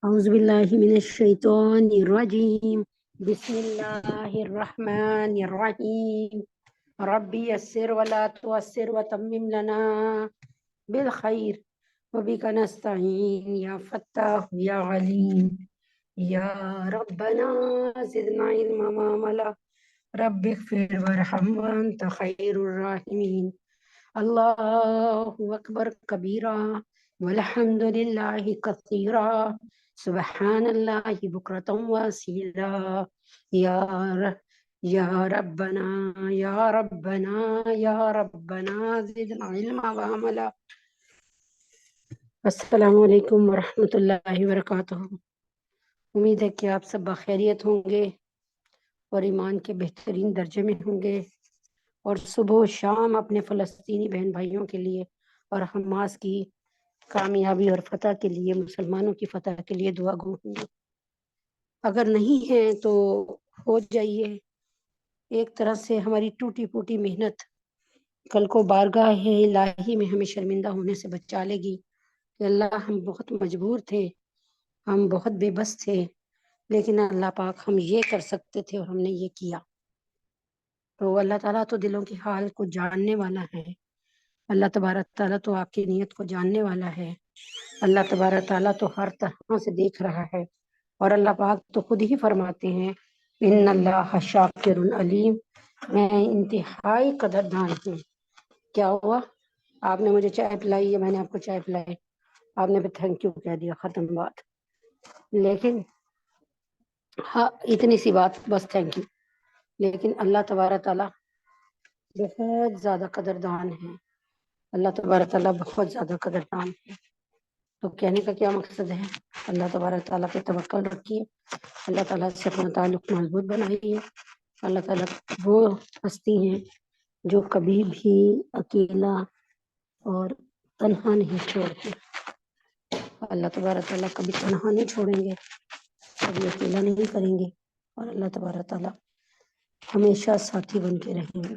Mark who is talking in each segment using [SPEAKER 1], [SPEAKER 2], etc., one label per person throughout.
[SPEAKER 1] أعوذ بالله من الشيطان الرجيم. بسم الله الرحمن الرحيم. ربي يسر ولا تعسر وتمم لنا بالخير وبك نستعين يا فتاح يا عليم يا ربنا زدنا علما ما ملا. رب اغفر وارحم وأنت خير الراحمين. الله أكبر كبيرا والحمد لله كثيرا سبحان الله بكرة وأصيلا. يا ر- يا ربنا يا ربنا يا ربنا زدنا علما وعملا. السلام علیکم ورحمۃ اللہ وبرکاتہ۔ امید ہے کہ آپ سب بخیریت ہوں گے اور ایمان کے بہترین درجے میں ہوں گے، اور صبح و شام اپنے فلسطینی بہن بھائیوں کے لیے اور حماس کی کامیابی اور فتح کے لیے، مسلمانوں کی فتح کے لیے دعا گو ہوں گے۔ اگر نہیں ہیں تو ہو جائیے۔ ایک طرح سے ہماری ٹوٹی پھوٹی محنت کل کو بارگاہ الہی میں ہمیں شرمندہ ہونے سے بچا لے گی کہ اللہ ہم بہت مجبور تھے، ہم بہت بے بس تھے، لیکن اللہ پاک ہم یہ کر سکتے تھے اور ہم نے یہ کیا۔ تو اللہ تعالیٰ تو دلوں کی حال کو جاننے والا ہے، اللہ تبارک تعالیٰ تو آپ کی نیت کو جاننے والا ہے، اللہ تبارک تعالیٰ تو ہر طرح سے دیکھ رہا ہے، اور اللہ پاک تو خود ہی فرماتے ہیں ان اللہ شاکر علیم، میں انتہائی قدردان ہوں۔ کیا ہوا؟ آپ نے مجھے چائے پلائی ہے، میں نے آپ کو چائے پلائی، آپ نے بھی تھینک یو کہہ دیا، ختم بات۔ لیکن ہاں، اتنی سی بات، بس تھینک یو۔ لیکن اللہ تبارک تعالیٰ بہت زیادہ قدردان ہے، اللہ تبارک تعالیٰ بہت زیادہ قدردان ہے۔ تو کہنے کا کیا مقصد ہے؟ اللہ تبارک تعالیٰ پہ توکل رکھیے، اللہ تعالیٰ سے اپنا تعلق مضبوط بنائیے۔ اللہ تعالیٰ وہ ہستی ہیں جو کبھی بھی اکیلا اور تنہا نہیں چھوڑتے۔ اللہ تبارک تعالیٰ کبھی تنہا نہیں چھوڑیں گے، کبھی اکیلا نہیں کریں گے، اور اللہ تبارک تعالیٰ ہمیشہ ساتھی بن کے رہیں گے۔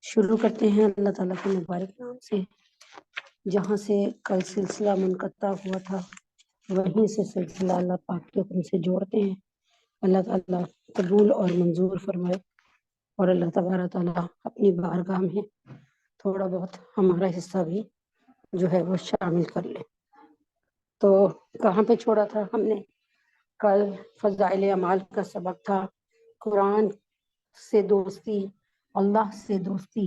[SPEAKER 1] شروع کرتے ہیں اللہ تعالیٰ کے مبارک نام سے، جہاں سے کل سلسلہ منقطع ہوا تھا وہیں سے سلسلہ اللہ پاک کے حکم سے جوڑتے ہیں۔ اللہ تعالیٰ قبول اور منظور فرمائے، اور اللہ تبارک تعالیٰ اپنی بارگاہ میں تھوڑا بہت ہمارا حصہ بھی جو ہے وہ شامل کر لے۔ تو کہاں پہ چھوڑا تھا ہم نے؟ کل فضائل اعمال کا سبق تھا، قرآن سے دوستی، اللہ سے دوستی،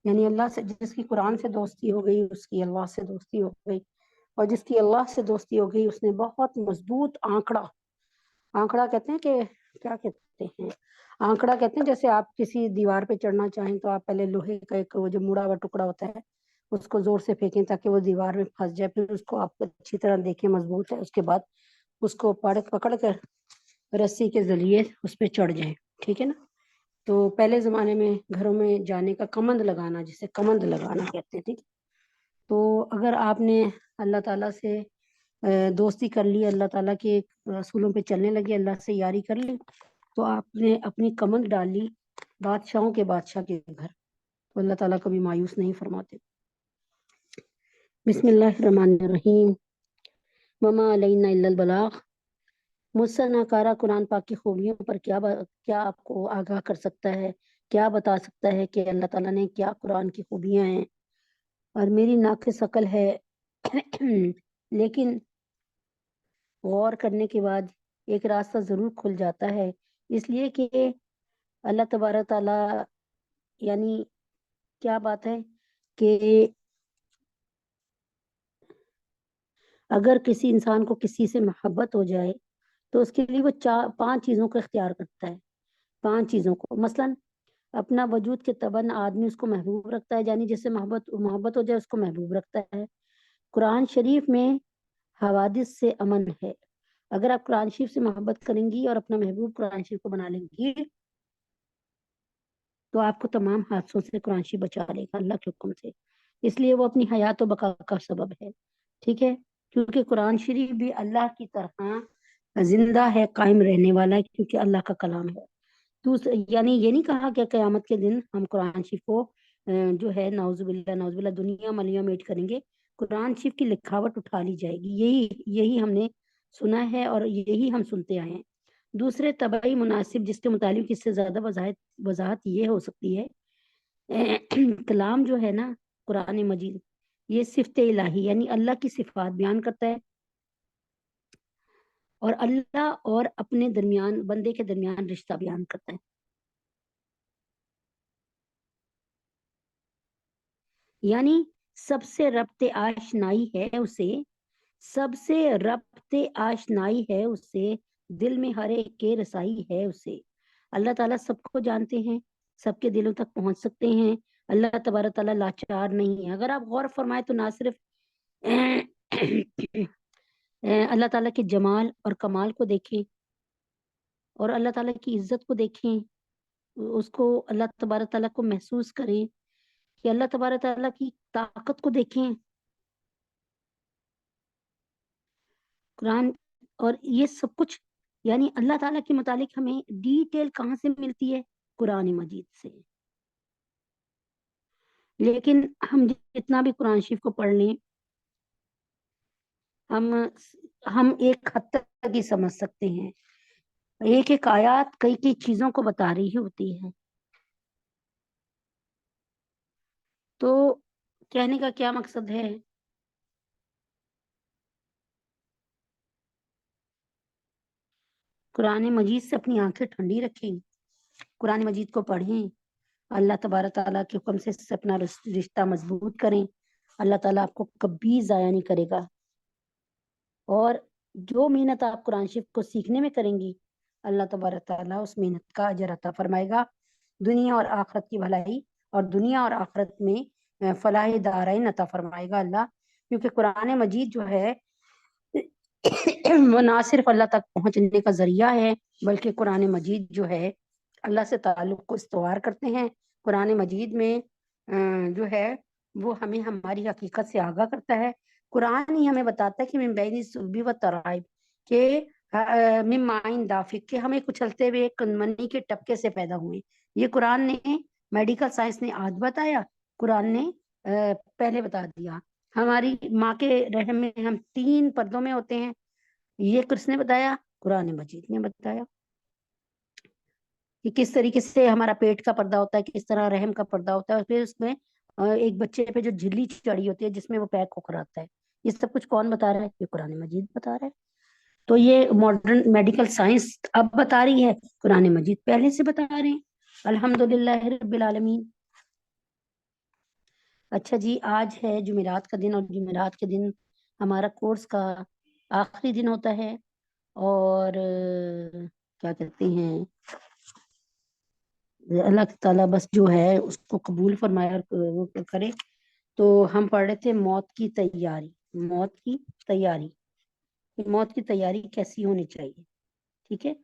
[SPEAKER 1] یعنی اللہ سے جس کی قرآن سے دوستی ہو گئی اس کی اللہ سے دوستی ہو گئی، اور جس کی اللہ سے دوستی ہو گئی اس نے بہت مضبوط آنکڑا کہتے ہیں کہ کیا کہتے ہیں، آنکڑا کہتے ہیں جیسے آپ کسی دیوار پہ چڑھنا چاہیں تو آپ پہلے لوہے کا ایک وہ جو مڑا ہوا ٹکڑا ہوتا ہے اس کو زور سے پھینکیں تاکہ وہ دیوار میں پھنس جائے، پھر اس کو آپ اچھی طرح دیکھیں مضبوط ہے، اس کے بعد اس کو پکڑ کر رسی کے ذریعے اس پہ چڑھ جائیں، ٹھیک ہے نا۔ تو پہلے زمانے میں گھروں میں جانے کا کمند لگانا، جسے کمند لگانا کہتے ہیں، ٹھیک۔ تو اگر آپ نے اللہ تعالیٰ سے دوستی کر لی، اللہ تعالیٰ کے رسولوں پہ چلنے لگے، اللہ سے یاری کر لی، تو آپ نے اپنی کمند ڈال لی بادشاہوں کے بادشاہ کے گھر، تو اللہ تعالیٰ کبھی مایوس نہیں فرماتے۔ بسم اللہ الرحمن الرحیم۔ وما علینا الا البلاغ۔ مجھ سے ناکارہ قرآن پاک کی خوبیوں پر کیا آپ کو آگاہ کر سکتا ہے، کیا بتا سکتا ہے کہ اللہ تعالیٰ نے کیا قرآن کی خوبیاں ہیں، اور میری ناقص عقل ہے لیکن غور کرنے کے بعد ایک راستہ ضرور کھل جاتا ہے، اس لیے کہ اللہ تبارک تعالیٰ، یعنی کیا بات ہے کہ اگر کسی انسان کو کسی سے محبت ہو جائے تو اس کے لیے وہ 5 چیزوں کو اختیار کرتا ہے، 5 چیزوں کو۔ مثلا اپنا وجود کے تباً آدمی اس کو محبوب رکھتا ہے، یعنی جس سے محبت ہو جائے اس کو محبوب رکھتا ہے۔ قرآن شریف میں حوادث سے امن ہے، اگر آپ قرآن شریف سے محبت کریں گی اور اپنا محبوب قرآن شریف کو بنا لیں گی تو آپ کو تمام حادثوں سے قرآن شریف بچا لے گا اللہ کے حکم سے، اس لیے وہ اپنی حیات و بقا کا سبب ہے، ٹھیک ہے۔ کیونکہ قرآن شریف بھی اللہ کی طرح زندہ ہے، قائم رہنے والا ہے، کیونکہ اللہ کا کلام ہے۔ تو یعنی یہ نہیں کہا کہ قیامت کے دن ہم قرآن شریف کو جو ہے نعوذ باللہ دنیا ملیہ میٹ کریں گے، قرآن شریف کی لکھاوٹ اٹھا لی جائے گی، یہی ہم نے سنا ہے اور یہی ہم سنتے آئے ہیں۔ دوسرے طبعی مناسب جس کے متعلق اس سے زیادہ وضاحت یہ ہو سکتی ہے، کلام جو ہے نا قرآن مجید، یہ صفت الہی یعنی اللہ کی صفات بیان کرتا ہے، اور اللہ اور اپنے درمیان، بندے کے درمیان رشتہ بیان کرتا ہے۔ یعنی سب سے ربط آشنائی ہے اسے، سب سے ربط آشنائی ہے اسے، دل میں ہر ایک کے رسائی ہے اسے۔ اللہ تعالیٰ سب کو جانتے ہیں، سب کے دلوں تک پہنچ سکتے ہیں۔ اللہ تبارک تعالیٰ لاچار نہیں ہے۔ اگر آپ غور فرمائے تو نہ صرف اللہ تعالیٰ کے جمال اور کمال کو دیکھیں، اور اللہ تعالیٰ کی عزت کو دیکھیں، اس کو اللہ تبارک تعالیٰ کو محسوس کریں کہ اللہ تبارک تعالیٰ کی طاقت کو دیکھیں۔ قرآن اور یہ سب کچھ یعنی اللہ تعالیٰ کے متعلق ہمیں ڈیٹیل کہاں سے ملتی ہے؟ قرآن مجید سے۔ لیکن ہم جتنا بھی قرآن شریف کو پڑھ لیں، ہم ایک حد تک ہی سمجھ سکتے ہیں۔ ایک ایک آیات کئی کئی چیزوں کو بتا رہی ہوتی ہے۔ تو کہنے کا کیا مقصد ہے؟ قرآن مجید سے اپنی آنکھیں ٹھنڈی رکھیں، قرآن مجید کو پڑھیں، اللہ تبارک تعالیٰ کے حکم سے اپنا رشتہ مضبوط کریں۔ اللہ تعالیٰ آپ کو کبھی ضائع نہیں کرے گا، اور جو محنت آپ قرآن شریف کو سیکھنے میں کریں گی، اللہ تبارک تعالیٰ اس محنت کا اجر عطا فرمائے گا، دنیا اور آخرت کی بھلائی اور دنیا اور آخرت میں فلاح دارین عطا فرمائے گا اللہ۔ کیونکہ قرآن مجید جو ہے وہ نہ صرف اللہ تک پہنچنے کا ذریعہ ہے، بلکہ قرآن مجید جو ہے اللہ سے تعلق کو استوار کرتے ہیں۔ قرآن مجید میں جو ہے وہ ہمیں ہماری حقیقت سے آگاہ کرتا ہے۔ قرآن ہی ہمیں بتاتا ہے کہ من بین الصلب والترائب، کہ من ماء دافق، کہ ہمیں کچلتے ہوئے کنمنی کے ٹپکے سے پیدا ہوئے۔ یہ قرآن نے، میڈیکل سائنس نے آج بتایا، قرآن نے پہلے بتا دیا۔ ہماری ماں کے رحم میں ہم 3 پردوں میں ہوتے ہیں، یہ کس نے بتایا؟ قرآن مجید نے بتایا کہ کس طریقے سے ہمارا پیٹ کا پردہ ہوتا ہے، کس طرح رحم کا پردہ ہوتا ہے، اور پھر اس میں ایک بچے پہ جو جھلی چڑی ہوتی ہے جس میں وہ پیک ہو کر آتا ہے۔ یہ سب کچھ کون بتا رہا ہے؟ یہ قرآن مجید بتا رہا ہے۔ تو یہ ماڈرن میڈیکل سائنس اب بتا رہی ہے، قرآن مجید پہلے سے بتا رہے ہیں۔ الحمدللہ رب العالمین۔ اچھا جی، آج ہے جمعرات کا دن، اور جمعرات کے دن ہمارا کورس کا آخری دن ہوتا ہے، اور کیا کہتے ہیں، اللہ تعالیٰ بس جو ہے اس کو قبول فرمائے اور وہ کرے۔ تو ہم پڑھ رہے تھے موت کی تیاری، موت کی تیاری، موت کی تیاری کیسی ہونی چاہیے، ٹھیک ہے۔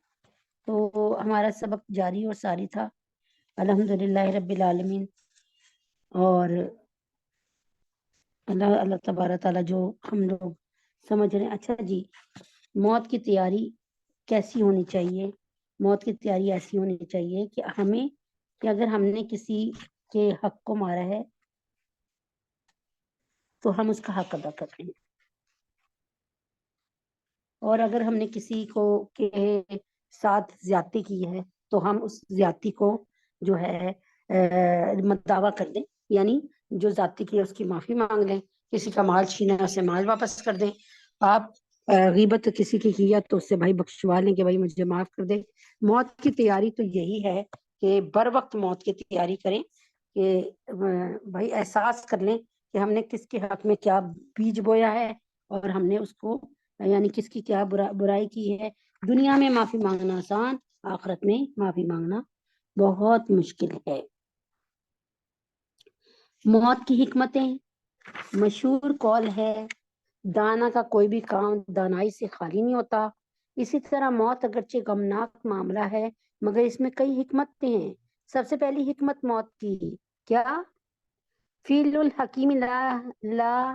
[SPEAKER 1] تو ہمارا سبق جاری اور ساری تھا، الحمدللہ رب العالمین۔ اور اللہ تبارک تعالیٰ جو ہم لوگ سمجھ رہے ہیں۔ اچھا جی، موت کی تیاری کیسی ہونی چاہیے؟ موت کی تیاری ایسی ہونی چاہیے کہ ہمیں، کہ اگر ہم نے کسی کے حق کو مارا ہے تو ہم اس کا حق ادا کر لیں، اور اگر ہم نے کسی کو کے ساتھ زیادتی کی ہے تو ہم اس زیادتی کو جو ہے دعویٰ کر دیں، یعنی جو زیادتی کی ہے اس کی معافی مانگ لیں، کسی کا مال چھینا ہے اسے مال واپس کر دیں، آپ غیبت کسی کی کیا تو اس سے بھائی بخشوا لیں کہ بھائی مجھے معاف کر دے۔ موت کی تیاری تو یہی ہے کہ بر وقت موت کی تیاری کریں، کہ بھائی احساس کر لیں کہ ہم نے کس کے حق میں کیا بیج بویا ہے، اور ہم نے اس کو یعنی کس کی کیا برائی کی ہے۔ دنیا میں معافی مانگنا آسان، آخرت میں معافی مانگنا بہت مشکل ہے۔ موت کی حکمتیں، مشہور قول ہے، دانا کا کوئی بھی کام دانائی سے خالی نہیں ہوتا۔ اسی طرح موت اگرچہ غمناک معاملہ ہے مگر اس میں کئی حکمتیں ہیں۔ سب سے پہلی حکمت موت کی کیا؟ فیل الحکیم لا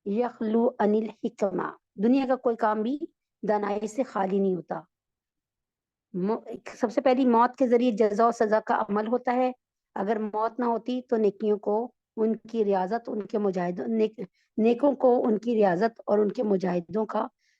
[SPEAKER 1] یخلو عن الحکمہ، دنیا کا کوئی کام بھی دانائی سے خالی نہیں ہوتا۔ سب سے پہلی موت کے ذریعے جزا و سزا کا عمل ہوتا ہے۔ اگر موت نہ ہوتی تو نیکیوں کو ان کی ریاضت، ان کے مجاہدوں نیکوں کو ان کی ریاضت اور ان کے مجاہدوں کا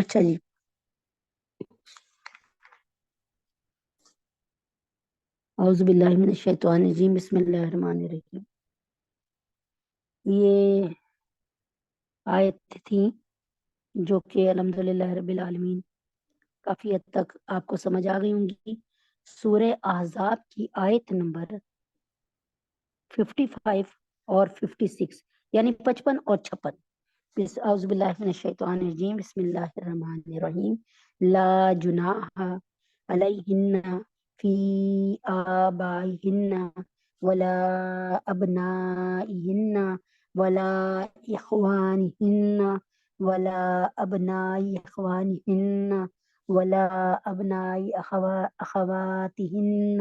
[SPEAKER 1] اچھا جی، اعوذ باللہ من الشیطان الرجیم، بسم اللہ الرحمن الرحیم۔ یہ آیت تھی جو کہ الحمدللہ رب العالمین کافی حد تک آپ کو سمجھ آ گئی ہوں گی۔ سورہ احزاب کی آیت نمبر 55 اور 56 یعنی 55 اور 56۔ اعوذ باللہ من الشیطان الرجیم، بسم اللہ الرحمن الرحیم۔ لا جناح علیہن فی آبائہن ولا ابنائہن ولا اخوانہن ولا ابنائی اخوانہن ولا ابنائی اخواتہن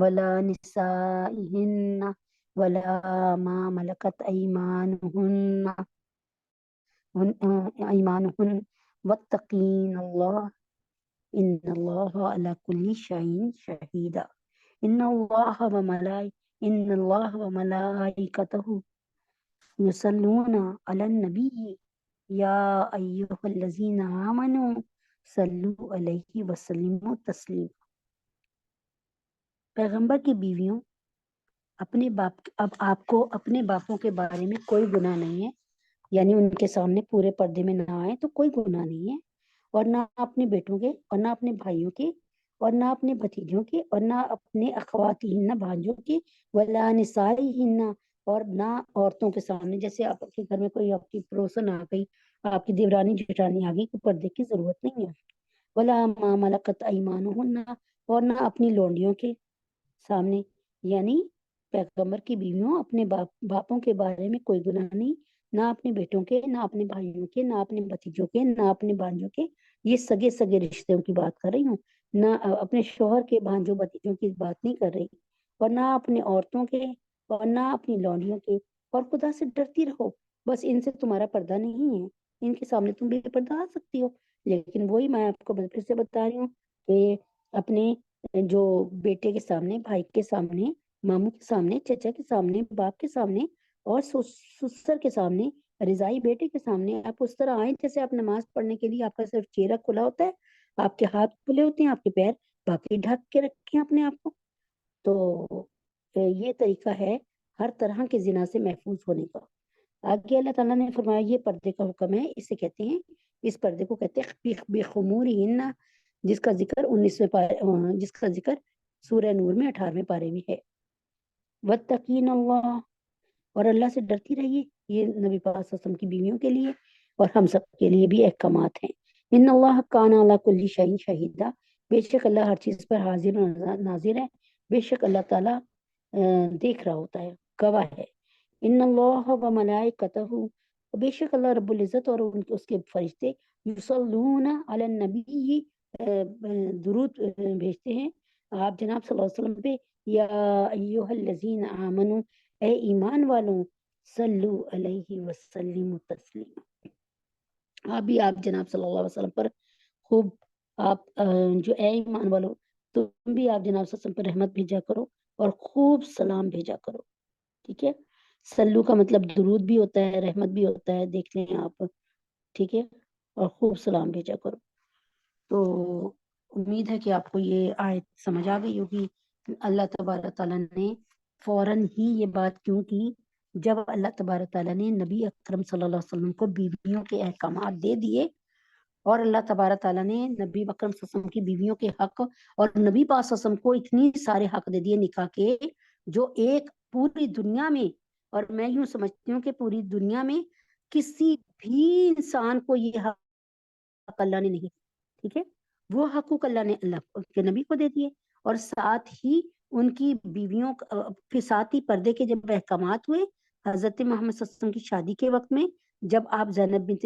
[SPEAKER 1] ولا نسائہن ولا ما ملکت ایمانہن واتقین اللہ ان اللہ علی کل شیء شہید۔ ان اللہ وملائکتہ یصلون علی النبی یا ایہا الذین آمنوا صلوا علیہ وسلموا تسلیما۔ پیغمبر کی بیویوں اپنے باپ، اب آپ کو اپنے باپوں کے بارے میں کوئی گناہ نہیں ہے، یعنی ان کے سامنے پورے پردے میں نہ آئے تو کوئی گناہ نہیں ہے، اور نہ اپنے بیٹوں کے اور نہ اپنے بھائیوں کے اور نہ اپنے بھتیجوں کے اور نہ اپنے اخواتہن بھانجوں کے ولا نسائہن اور نہ عورتوں کے سامنے۔ جیسے آپ کے گھر میں کوئی آپ کی پڑوسن آ گئی، آپ کی دیورانی جٹھانی آ گئی تو پردے کی ضرورت نہیں ہے۔ ولا ما ملکت ایمانہن اور نہ اپنی لونڈیوں کے سامنے، یعنی پیغمبر کی بیویوں اپنے باپوں کے بارے میں کوئی گناہ نہیں، نہ اپنے بیٹوں کے، نہ اپنے بھائیوں کے، نہ اپنے بھتیجوں کے، نہ اپنے بھانجوں کے، یہ سگے سگے رشتوں کی بات کر رہی ہوں، نہ اپنے شوہر کے بھانجوں بھتیجوں کی بات نہیں کر رہی، اور نہ اپنے عورتوں کے اور نہ اپنی لونڈیوں کے۔ اور خدا سے ڈرتی رہو، بس ان سے تمہارا پردہ نہیں ہے، ان کے سامنے تم بے پردہ آ سکتی ہو، لیکن وہی میں آپ کو پھر سے بتا رہی ہوں کہ اپنے جو بیٹے کے سامنے، بھائی کے سامنے، ماموں کے سامنے، چچا کے سامنے، باپ کے سامنے اور سسر کے سامنے، رضائی بیٹے کے سامنے آپ اس طرح آئیں جیسے آپ نماز پڑھنے کے لیے آپ کا صرف چہرہ کھلا ہوتا ہے، آپ کے ہاتھ کھلے ہوتے ہیں، آپ کے پیر، باقی ڈھک کے رکھیں اپنے آپ کو۔ تو یہ طریقہ ہے ہر طرح کے زنا سے محفوظ ہونے کا۔ آگے اللہ تعالیٰ نے فرمایا یہ پردے کا حکم ہے، اسے کہتے ہیں، اس پردے کو کہتے ہیں بخمورہن، جس کا ذکر 19 سورہ نور میں 18ویں پارے میں ہے۔ واتقین اللہ، اور اللہ سے ڈرتی رہیے، یہ نبی پاک صلی اللہ علیہ وسلم کی بیویوں کے لیے اور ہم سب کے لیے بھی احکامات ہیں۔ ان اللہ کان علی کل شیء شہیدا، بے شک اللہ ہر چیز پر حاضر و ناظر ہے، بے شک اللہ تعالیٰ دیکھ رہا ہوتا ہے، گواہ ہے۔ ان اللہ و ملائکتہ، بے شک اللہ رب العزت اور اس کے فرشتے یصلون علی النبی، درود بھیجتے ہیں آپ جناب صلی اللہ علیہ وسلم پہ، یا ایہا الذین آمنوا، اے ایمان والوں، صلو علیہ وسلم تسلیما، آپ بھی آپ جناب صلی اللہ علیہ وسلم پر خوب، آپ جو اے ایمان والوں تم بھی آپ جناب صلی اللہ علیہ وسلم پر رحمت بھیجا کرو اور خوب سلام بھیجا کرو، ٹھیک ہے۔ سلو کا مطلب درود بھی ہوتا ہے، رحمت بھی ہوتا ہے، دیکھ لیں آپ، ٹھیک ہے، اور خوب سلام بھیجا کرو۔ تو امید ہے کہ آپ کو یہ آیت سمجھ آ گئی ہوگی۔ اللہ تبارک تعالیٰ نے فوراً ہی یہ بات کیوں کی جب اللہ تبارک تعالیٰ نے نبی اکرم صلی اللہ علیہ وسلم کو بیویوں کے احکامات دے دیے، اور اللہ تبارک تعالیٰ نے نبی اکرم صلی اللہ علیہ وسلم کی بیویوں کے حق اور نبی پاک صلی اللہ علیہ وسلم کو اتنی سارے حق دے دیے نکاح کے، جو ایک پوری دنیا میں، اور میں یوں سمجھتی ہوں کہ پوری دنیا میں کسی بھی انسان کو یہ حق اللہ نے نہیں، ٹھیک ہے، وہ حقوق اللہ نے اللہ کے نبی کو دے دیے، اور ساتھ ہی ان کی بیویوں کے ساتھ ہی پردے کے جب احکامات ہوئے حضرت محمد صلی اللہ علیہ وسلم کی شادی کے وقت میں، جب آپ زینب بنت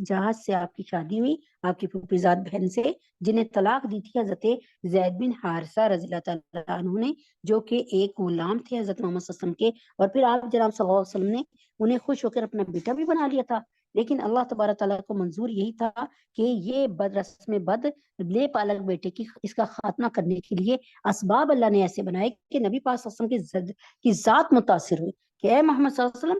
[SPEAKER 1] جہاز سے آپ کی شادی ہوئی، آپ کی پھوپھیزاد بہن سے، جنہیں طلاق دی تھی حضرت زید بن حارثہ رضی اللہ تعالیٰ عنہ نے، جو کہ ایک غلام تھے حضرت محمد صلی اللہ علیہ وسلم کے، اور پھر آپ جناب صلی اللہ علیہ وسلم نے انہیں خوش ہو کر اپنا بیٹا بھی بنا لیا تھا، لیکن اللہ تبارک تعالیٰ کو منظور یہی تھا کہ یہ رسم بد لے پالک بیٹے کی اس کا خاتمہ کرنے کے لیے اسباب اللہ نے ایسے بنائے کہ نبی پاک صلی اللہ علیہ وسلم کی ذات متاثر ہوئی کہ اے محمد صلی اللہ علیہ وسلم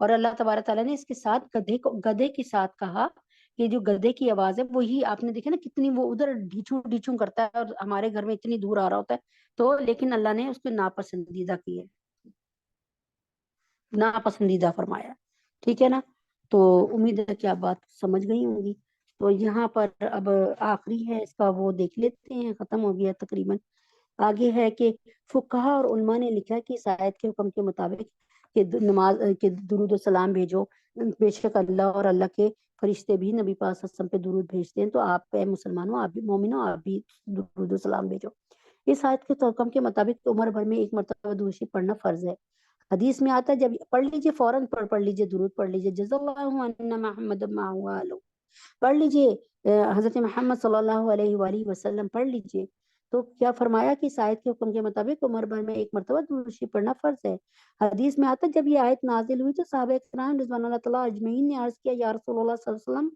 [SPEAKER 1] اور اللہ تبارک تعالیٰ نے اس کے ساتھ گدھے کے ساتھ کہا کہ جو گدھے کی آواز ہے وہی آپ نے دیکھا نا کتنی وہ ادھر ڈھیچوں ڈھیچوں کرتا ہے اور ہمارے گھر میں اتنی دور آ رہا ہوتا ہے، تو لیکن اللہ نے اس کو ناپسندیدہ کی ہے، ناپسندیدہ فرمایا، ٹھیک ہے نا۔ تو امید ہے کہ آپ بات سمجھ گئی ہوں گی۔ تو یہاں پر اب آخری ہے اس کا، وہ دیکھ لیتے ہیں، ختم ہو گیا تقریباً۔ آگے ہے کہ فقہا اور علماء نے لکھا ہے کہ اس آیت کے حکم کے مطابق کہ نماز کے درود و سلام بھیجو، بے شک اللہ اور اللہ کے فرشتے بھی نبی پاک صلی اللہ علیہ وسلم پہ درود بھیجتے ہیں، تو آپ اے مسلمانوں، آپ بھی مومنوں، آپ بھی درود و سلام بھیجو۔ اس آیت کے حکم کے مطابق عمر بھر میں ایک مرتبہ درود شریف پڑھنا فرض ہے۔ حدیث میں آتا ہے جب پڑھ لیجئے فوراً پڑھ لیجئے، درود پڑھ لیجئے، جزا اللہ عنا محمد پڑھ لیجئے، حضرت محمد صلی اللہ علیہ وآلہ وسلم پڑھ لیجئے۔ تو کیا فرمایا کہ اس آیت کے حکم کے مطابق عمر بھر میں ایک مرتبہ درود شریف پڑھنا فرض ہے۔ حدیث میں آتا ہے جب یہ آیت نازل ہوئی تو صحابہ کرام رضوان اللہ تعالیٰ اجمعین نے عرض کیا یا رسول اللہ صلی اللہ علیہ وسلم،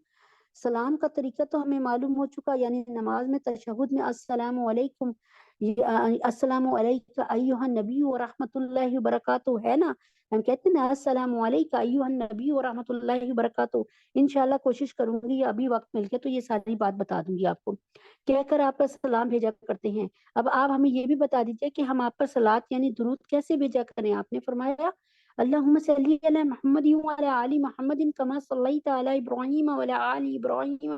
[SPEAKER 1] سلام کا طریقہ تو ہمیں معلوم ہو چکا، یعنی نماز میں تشہد میں السلام علیکم، السلام علیکم ایھا النبی و رحمۃ اللہ وبرکاتہ ہے نا، ہم کہتے ہیں نا السلام علیکم ایھا النبی و رحمۃ اللہ وبرکاتہ۔ انشاءاللہ کوشش کروں گی ابھی وقت مل کے تو یہ ساری بات بتا دوں گی آپ کو، کہہ کر آپ پر سلام بھیجا کرتے ہیں۔ اب آپ ہمیں یہ بھی بتا دیجئے کہ ہم آپ پر صلوات یعنی درود کیسے بھیجا کریں۔ آپ نے فرمایا اللہم صلی علی محمد وعلی آل محمد کما صلیت علی ابراہیم وعلی آل ابراہیم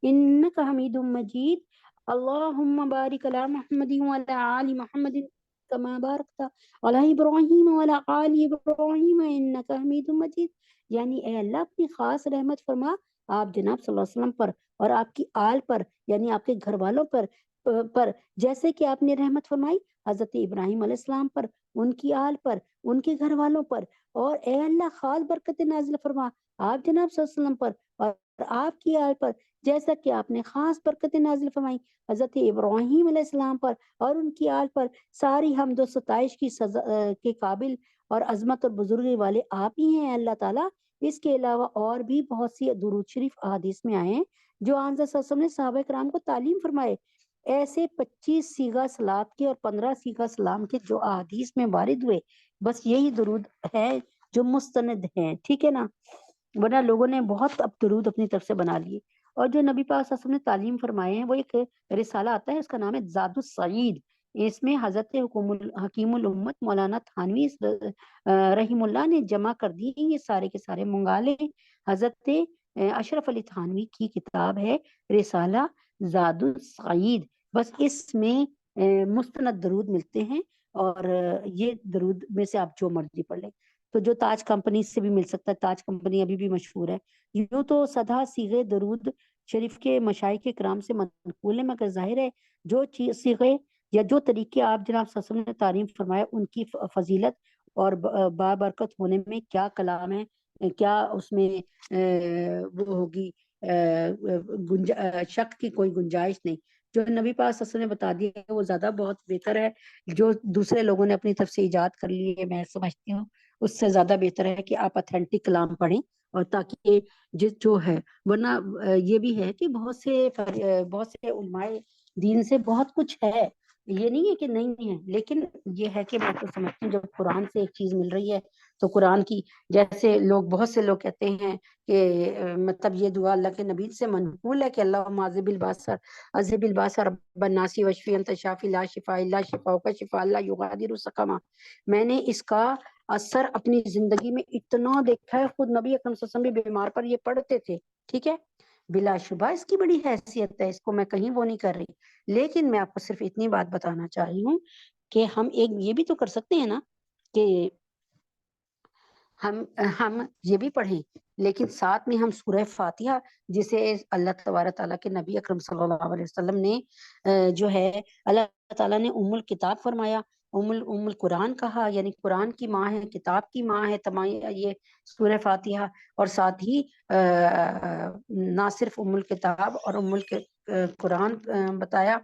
[SPEAKER 1] انک حمید مجید، اللہم بارک علی محمد وعلی آل محمد کما بارکت علی ابراہیم وعلی آل ابراہیم انک حمید مجید، یعنی اے اللہ اپنی خاص رحمت فرما آپ جناب صلی اللہ علیہ وسلم پر اور آپ کی آل پر، یعنی آپ کے گھر والوں پر جیسے کہ آپ نے رحمت فرمائی حضرت ابراہیم علیہ السلام پر، ان کی آل پر، ان کے گھر والوں پر، اور اے اللہ خاص برکت نازل فرما آپ جناب صلی اللہ علیہ وسلم پر اور آپ کی آل پر، جیسا کہ آپ نے خاص برکت نازل فرمائی حضرت ابراہیم علیہ السلام پر اور ان کی آل پر۔ ساری حمد و ستائش کی کے قابل اور عظمت اور بزرگی والے آپ ہی ہیں اللہ تعالیٰ۔ اس کے علاوہ اور بھی بہت سی درود شریف احادیث میں آئے ہیں جو آن صلی اللہ علیہ وسلم نے صحابہ کرام کو تعلیم فرمائے۔ ایسے 25 صیغہ صلات کے اور 15 صیغہ سلام کے جو احادیث میں وارد ہوئے، بس یہی درود ہے جو مستند ہیں، ٹھیک ہے نا، ورنہ لوگوں نے بہت اب درود اپنی طرف سے بنا لیے۔ اور جو نبی پاک صلی اللہ علیہ وسلم نے تعلیم فرمائے ہیں وہ ایک رسالہ آتا ہے، اس کا نام ہے زاد السعید، اس میں حضرت حکیم الامت مولانا تھانوی رحم اللہ نے جمع کر دی، یہ سارے کے سارے منگالے حضرت اشرف علی تھانوی کی کتاب ہے رسالہ زاد السعید، بس اس میں مستند درود ملتے ہیں، اور یہ درود میں سے آپ جو مرضی پڑھ لیں۔ تو جو تاج کمپنی سے بھی مل سکتا ہے، تاج کمپنی ابھی بھی مشہور ہے۔ یوں تو سدا صیغے درود شریف کے مشائخ کرام سے منقول ہے، مگر ظاہر ہے جو صیغے یا جو طریقے آپ جناب صلی اللہ علیہ وسلم نے تعلیم فرمایا ان کی فضیلت اور بابرکت ہونے میں کیا کلام ہے، کیا اس میں وہ ہوگی شک کی کوئی گنجائش نہیں۔ جو نبی پاک صلی اللہ علیہ وسلم نے بتا دیا ہے وہ زیادہ بہت بہتر ہے، جو دوسرے لوگوں نے اپنی طرف سے ایجاد کر لی ہے میں سمجھتی ہوں اس سے زیادہ بہتر ہے کہ آپ اتھینٹک کلام پڑھیں، اور تاکہ جو ہے، ورنہ یہ بھی ہے کہ بہت سے علماء دین سے بہت کچھ ہے، یہ نہیں ہے کہ نہیں ہے، لیکن یہ ہے کہ میں تو سمجھتی ہوں جب قرآن سے ایک چیز مل رہی ہے تو قرآن کی، جیسے بہت سے لوگ کہتے ہیں کہ مطلب یہ دعا اللہ کے نبی سے منقول ہے کہ اللہم اذھب الباس رب الناس واشفی انت شافی لا شفاء الا شفاؤک شفاء لا یغادر سقما۔ میں نے اس کا اثر اپنی زندگی میں اتنا دیکھا ہے، خود نبی اکرم صلی اللہ علیہ وسلم بھی بیمار پر یہ پڑھتے تھے، ٹھیک ہے، بلا شبہ اس کی بڑی حیثیت ہے، اس کو میں کہیں وہ نہیں کر رہی، لیکن میں آپ کو صرف اتنی بات بتانا چاہ رہی ہوں کہ ہم ایک یہ بھی تو کر سکتے ہیں نا کہ ہم یہ بھی پڑھیں، لیکن ساتھ میں ہم سورہ فاتحہ، جسے اللہ تبارک تعالیٰ کے نبی اکرم صلی اللہ علیہ وسلم نے جو ہے اللہ تعالیٰ نے ام الکتاب فرمایا، ام القرآن کہا، یعنی قرآن کی ماں ہے، کتاب کی ماں ہے تمام یہ سورہ فاتحہ، اور ساتھ ہی نہ صرف ام الکتاب اور ام القرآن بتایا،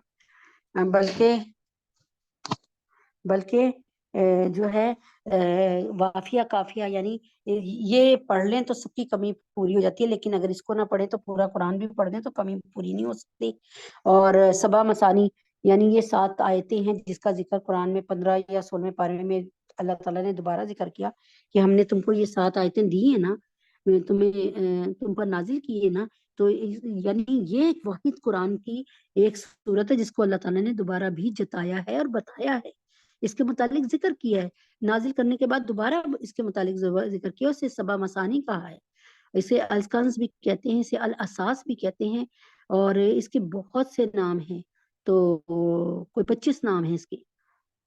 [SPEAKER 1] بلکہ جو ہے وافیہ کافیہ، یعنی یہ پڑھ لیں تو سب کی کمی پوری ہو جاتی ہے، لیکن اگر اس کو نہ پڑھیں تو پورا قرآن بھی پڑھ دیں تو کمی پوری نہیں ہو سکتی۔ اور سبا مثانی، یعنی یہ 7 آیتیں ہیں جس کا ذکر قرآن میں 15 یا 16 پارے میں اللہ تعالیٰ نے دوبارہ ذکر کیا کہ ہم نے تم کو یہ 7 آیتیں دی ہیں نا، تم پر نازل کی ہے نا، تو یعنی یہ ایک واحد قرآن کی ایک صورت ہے جس کو اللہ تعالیٰ نے دوبارہ بھی جتایا ہے اور بتایا ہے، اس کے متعلق ذکر کیا ہے، نازل کرنے کے بعد دوبارہ اس کے متعلق ذکر کیا، اسے 7 مثانی کہا ہے، اسے الکنز بھی کہتے ہیں، اسے الاساس بھی کہتے ہیں، اور اس کے بہت سے نام ہیں، تو کوئی 25 نام ہیں اس کے،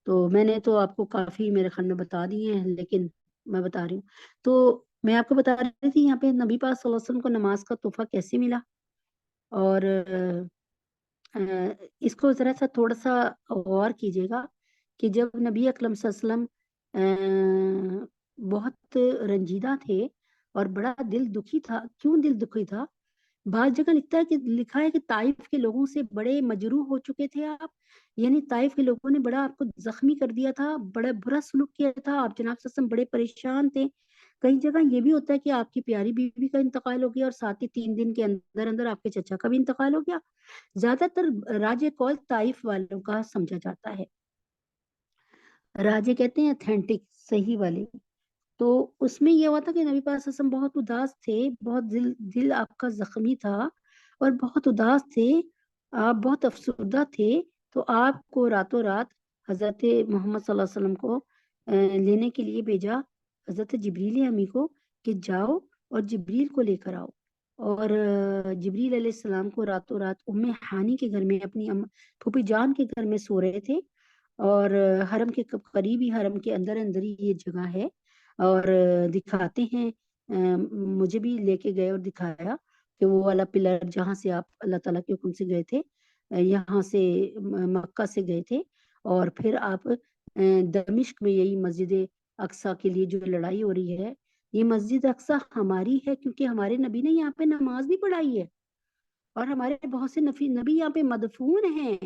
[SPEAKER 1] تو میں نے تو آپ کو کافی میرے خیال میں بتا دیے ہیں، لیکن میں بتا رہی ہوں۔ تو میں آپ کو بتا رہی تھی یہاں پہ نبی پاک صلی اللہ علیہ وسلم کو نماز کا تحفہ کیسے ملا، اور اس کو ذرا سا تھوڑا سا غور کیجیے گا کہ جب نبی اکرم صلی اللہ علیہ وسلم بہت رنجیدہ تھے اور بڑا دل دکھی تھا، کیوں دل دکھی تھا؟ بعض جگہ لکھا ہے کہ طائف کے لوگوں سے بڑے مجروح ہو چکے تھے آپ، یعنی طائف کے لوگوں نے بڑا آپ کو زخمی کر دیا تھا، بڑا برا سلوک کیا تھا، آپ جناب صلی اللہ علیہ وسلم بڑے پریشان تھے۔ کئی جگہ یہ بھی ہوتا ہے کہ آپ کی پیاری بیوی کا انتقال ہو گیا اور ساتھ ہی 3 دن کے اندر اندر آپ کے چچا کا بھی انتقال ہو گیا۔ زیادہ تر راج قول طائف والوں کا سمجھا جاتا ہے، راجے کہتے ہیں اتھینٹک صحیح والے، تو اس میں یہ ہوا تھا کہ نبی پاک صلی اللہ علیہ وسلم بہت اداس تھے، بہت دل آپ کا زخمی تھا اور بہت اداس تھے، آپ بہت افسردہ تھے، تو آپ کو راتوں رات حضرت محمد صلی اللہ علیہ وسلم کو لینے کے لیے بھیجا حضرت جبریل امی کو کہ جاؤ اور جبریل کو لے کر آؤ، اور جبریل علیہ السلام کو راتوں رات ام ہانی کے گھر میں، اپنی پھوپھی جان کے گھر میں سو رہے تھے، اور حرم کے قریب ہی، حرم کے اندر اندر ہی یہ جگہ ہے، اور دکھاتے ہیں، مجھے بھی لے کے گئے اور دکھایا کہ وہ والا پلر جہاں سے آپ اللہ تعالیٰ کے حکم سے گئے تھے، یہاں سے مکہ سے گئے تھے، اور پھر آپ دمشق میں یہی مسجد اقصیٰ کے لیے جو لڑائی ہو رہی ہے، یہ مسجد اقصیٰ ہماری ہے کیونکہ ہمارے نبی نے یہاں پہ نماز بھی پڑھائی ہے، اور ہمارے بہت سے نبی یہاں پہ مدفون ہیں۔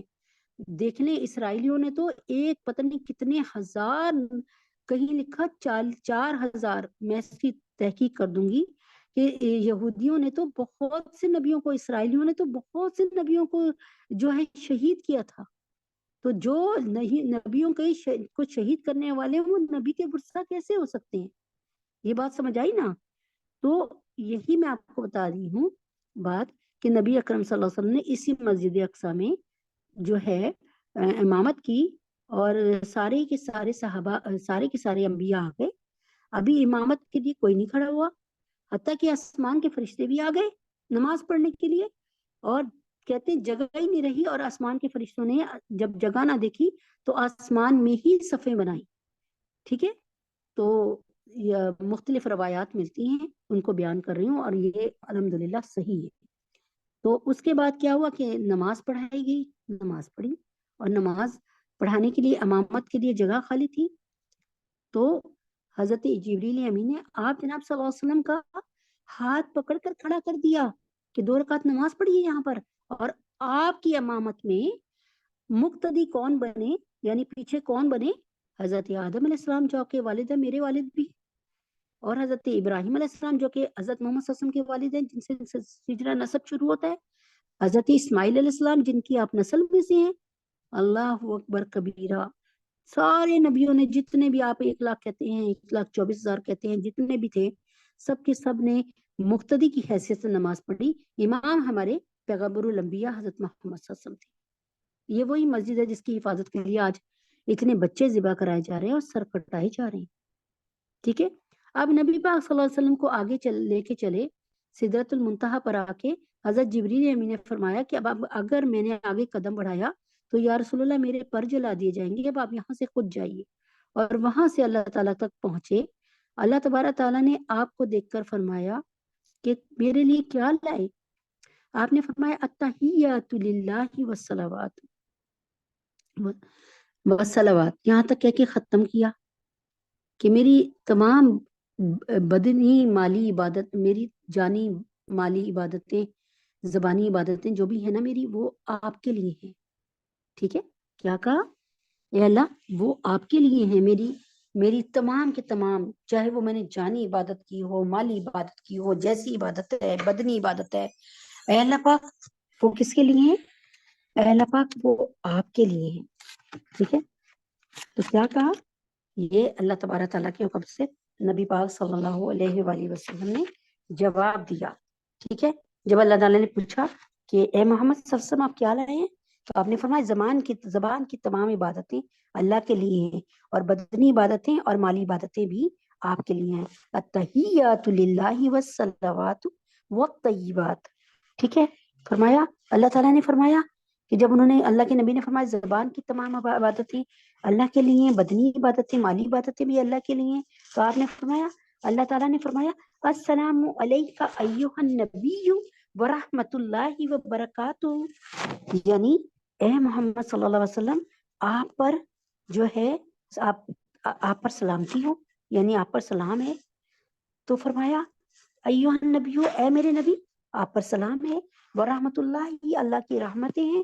[SPEAKER 1] دیکھ لیں اسرائیلیوں نے تو ایک پتہ نہیں کتنے ہزار، کہیں لکھا 4,000، میں اس کی تحقیق کر دوں گی، کہ یہودیوں نے تو بہت سے نبیوں کو، اسرائیلیوں نے تو بہت سے نبیوں کو جو ہے شہید کیا تھا، تو جو نبیوں کو شہید کرنے والے وہ نبی کے ورثہ کیسے ہو سکتے ہیں؟ یہ بات سمجھ آئی نا؟ تو یہی میں آپ کو بتا رہی ہوں بات کہ نبی اکرم صلی اللہ علیہ وسلم نے اسی مسجد اقصیٰ میں جو ہے امامت کی، اور سارے کے سارے صحابہ، سارے کے سارے انبیاء آ گئے، ابھی امامت کے لیے کوئی نہیں کھڑا ہوا، حتیٰ کہ آسمان کے فرشتے بھی آ گئے نماز پڑھنے کے لیے، اور کہتے ہیں جگہ ہی نہیں رہی، اور آسمان کے فرشتوں نے جب جگہ نہ دیکھی تو آسمان میں ہی صفیں بنائی، ٹھیک ہے؟ تو یہ مختلف روایات ملتی ہیں، ان کو بیان کر رہی ہوں، اور یہ الحمدللہ صحیح ہے۔ تو اس کے بعد کیا ہوا کہ نماز پڑھائی گئی، نماز پڑھی، اور نماز پڑھانے کے لیے امامت کے لیے جگہ خالی تھی، تو حضرت جبریل امین نے آپ جناب صلی اللہ علیہ وسلم کا ہاتھ پکڑ کر کھڑا کر دیا کہ 2 رکعت نماز پڑھیے یہاں پر، اور آپ کی امامت میں مقتدی کون بنے، یعنی پیچھے کون بنے؟ حضرت آدم علیہ السلام جو کہ والد ہے، میرے والد بھی، اور حضرت ابراہیم علیہ السلام جو کہ حضرت محمد صلی اللہ علیہ وسلم کے والد ہیں، جن سے ہجرہ نسب شروع ہوتا ہے، حضرت اسماعیل علیہ السلام جن کی آپ نسل میں سے ہیں، اللہ اکبر کبیرہ، سارے نبیوں نے، جتنے بھی آپ 1 لاکھ کہتے ہیں، 1,24,000 کہتے ہیں، جتنے بھی تھے، سب کے سب نے مقتدی کی حیثیت سے نماز پڑھی، امام ہمارے پیغمبر الانبیاء حضرت محمد صلی اللہ علیہ وسلم تھے۔ یہ وہی مسجد ہے جس کی حفاظت کے لیے آج اتنے بچے ذبح کرائے جا رہے ہیں اور سر کٹائے جا رہے ہیں، ٹھیک ہے؟ اب نبی پاک صلی اللہ علیہ وسلم کو آگے لے کے چلے، سدرۃ المنتہا پر آ کے حضرت جبریل امین نے فرمایا کہ اب اگر میں نے آگے قدم بڑھایا تو یا رسول اللہ میرے پر جلا دیے جائیں گے، اب آپ یہاں سے خود جائیے، اور وہاں سے اللہ تعالیٰ تک پہنچے، اللہ تبارک تعالیٰ نے آپ کو دیکھ کر فرمایا کہ میرے لیے کیا لائے؟ آپ نے فرمایا التحیات للہ والصلوات، یہاں تک کہہ کے ختم کیا کہ میری تمام بدنی مالی عبادت، میری جانی مالی عبادتیں، زبانی عبادتیں جو بھی ہیں نا میری، وہ آپ کے لیے ہیں، ٹھیک ہے؟ کیا کہا؟ اے اللہ وہ آپ کے لیے ہیں، میری تمام کے تمام، چاہے وہ میں نے جانی عبادت کی ہو، مالی عبادت کی ہو، جیسی عبادت ہے، بدنی عبادت ہے، اے اللہ پاک وہ کس کے لیے ہیں؟ اے اللہ پاک وہ آپ کے لیے ہیں، ٹھیک ہے؟ تو کیا کہا یہ اللہ تبارک تعالیٰ کے حکم سے نبی پاک صلی اللہ علیہ وآلہ وسلم نے جواب دیا. ٹھیک ہے. جب اللہ تعالیٰ نے پوچھا کہ اے محمد صلی اللہ علیہ وسلم آپ کیا لائے ہیں، تو آپ نے فرمایا زبان کی تمام عبادتیں اللہ کے لیے ہیں، اور بدنی عبادتیں اور مالی عبادتیں بھی آپ کے لیے ہیں. التحیات للہ والصلوات والطیبات. ٹھیک ہے. فرمایا اللہ تعالیٰ نے فرمایا کہ جب انہوں نے اللہ کے نبی نے فرمایا زبان کی تمام عبادتیں اللہ کے لیے، بدنی عبادتیں مالی عبادتیں بھی اللہ کے لیے، تو آپ نے فرمایا، اللہ تعالیٰ نے فرمایا السلام علیک ایھا النبی ورحمۃ اللہ وبرکاتہ، یعنی اے محمد صلی اللہ علیہ وسلم آپ پر جو ہے آپ پر سلامتی ہو، یعنی آپ پر سلام ہے. تو فرمایا ایھا النبی، اے میرے نبی آپ پر سلام ہے، ورحمۃ اللہ اللہ کی رحمتیں ہیں،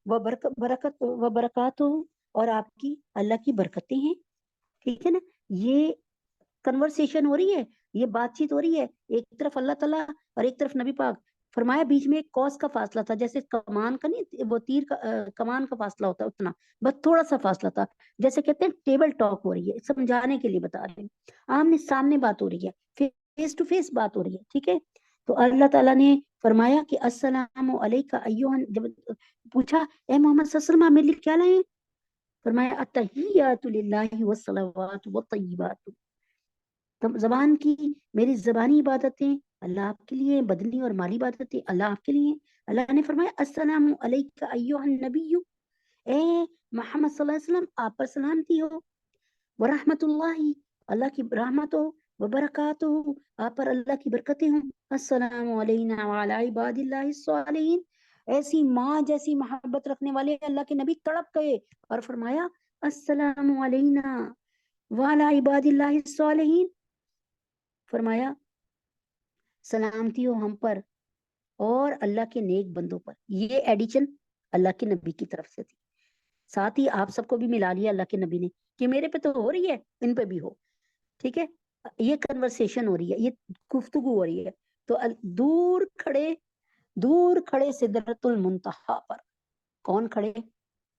[SPEAKER 1] وبرکاتہ اور آپ کی اللہ کی برکتیں ہیں. ٹھیک ہے نا. یہ کنورسیشن ہو رہی ہے، یہ بات چیت ہو رہی ہے، ایک طرف اللہ تعالیٰ اور ایک طرف نبی پاک. فرمایا بیچ میں ایک کوس کا فاصلہ تھا، جیسے کمان کا نہیں، وہ تیر کا کمان کا فاصلہ ہوتا ہے اتنا، بس تھوڑا سا فاصلہ تھا. جیسے کہتے ہیں ٹیبل ٹاک ہو رہی ہے، سمجھانے کے لیے بتا رہے ہیں، آمنے سامنے بات ہو رہی ہے، فیس ٹو فیس بات ہو رہی ہے. ٹھیک ہے. تو اللہ تعالیٰ نے فرمایا کہ السلام علیک ایھا، جب پوچھا اے محمد صلی اللہ علیہ وسلم میرے لیے کیا لائے ہیں، فرمایا التحیات للہ والصلوات والطیبات. زبان کی میری زبانی عبادتیں اللہ آپ کے لیے، بدنی اور مالی عبادتیں اللہ آپ کے لیے. اللہ نے فرمایا السلام علیک ایھا النبی، اے محمد صلی اللہ علیہ وسلم آپ پر سلامتی ہو، ورحمۃ اللہ اللہ کی رحمت ہو، وبرکاتہ آپ پر اللہ کی برکتیں ہوں. السلام علینا وعلی عباد اللہ الصالحین. ایسی ماں جیسی محبت رکھنے والے اللہ کے نبی تڑپ گئے اور فرمایا السلام علینا وعلی عباد اللہ الصالحین. فرمایا سلامتی ہو ہم پر اور اللہ کے نیک بندوں پر. یہ ایڈیشن اللہ کے نبی کی طرف سے تھی، ساتھ ہی آپ سب کو بھی ملا لیا اللہ کے نبی نے کہ میرے پہ تو ہو رہی ہے، ان پہ بھی ہو. ٹھیک ہے. یہ کنورسیشن ہو رہی ہے، یہ گفتگو ہو رہی ہے. تو دور کھڑے سدرۃ المنتہا پر کون کھڑے؟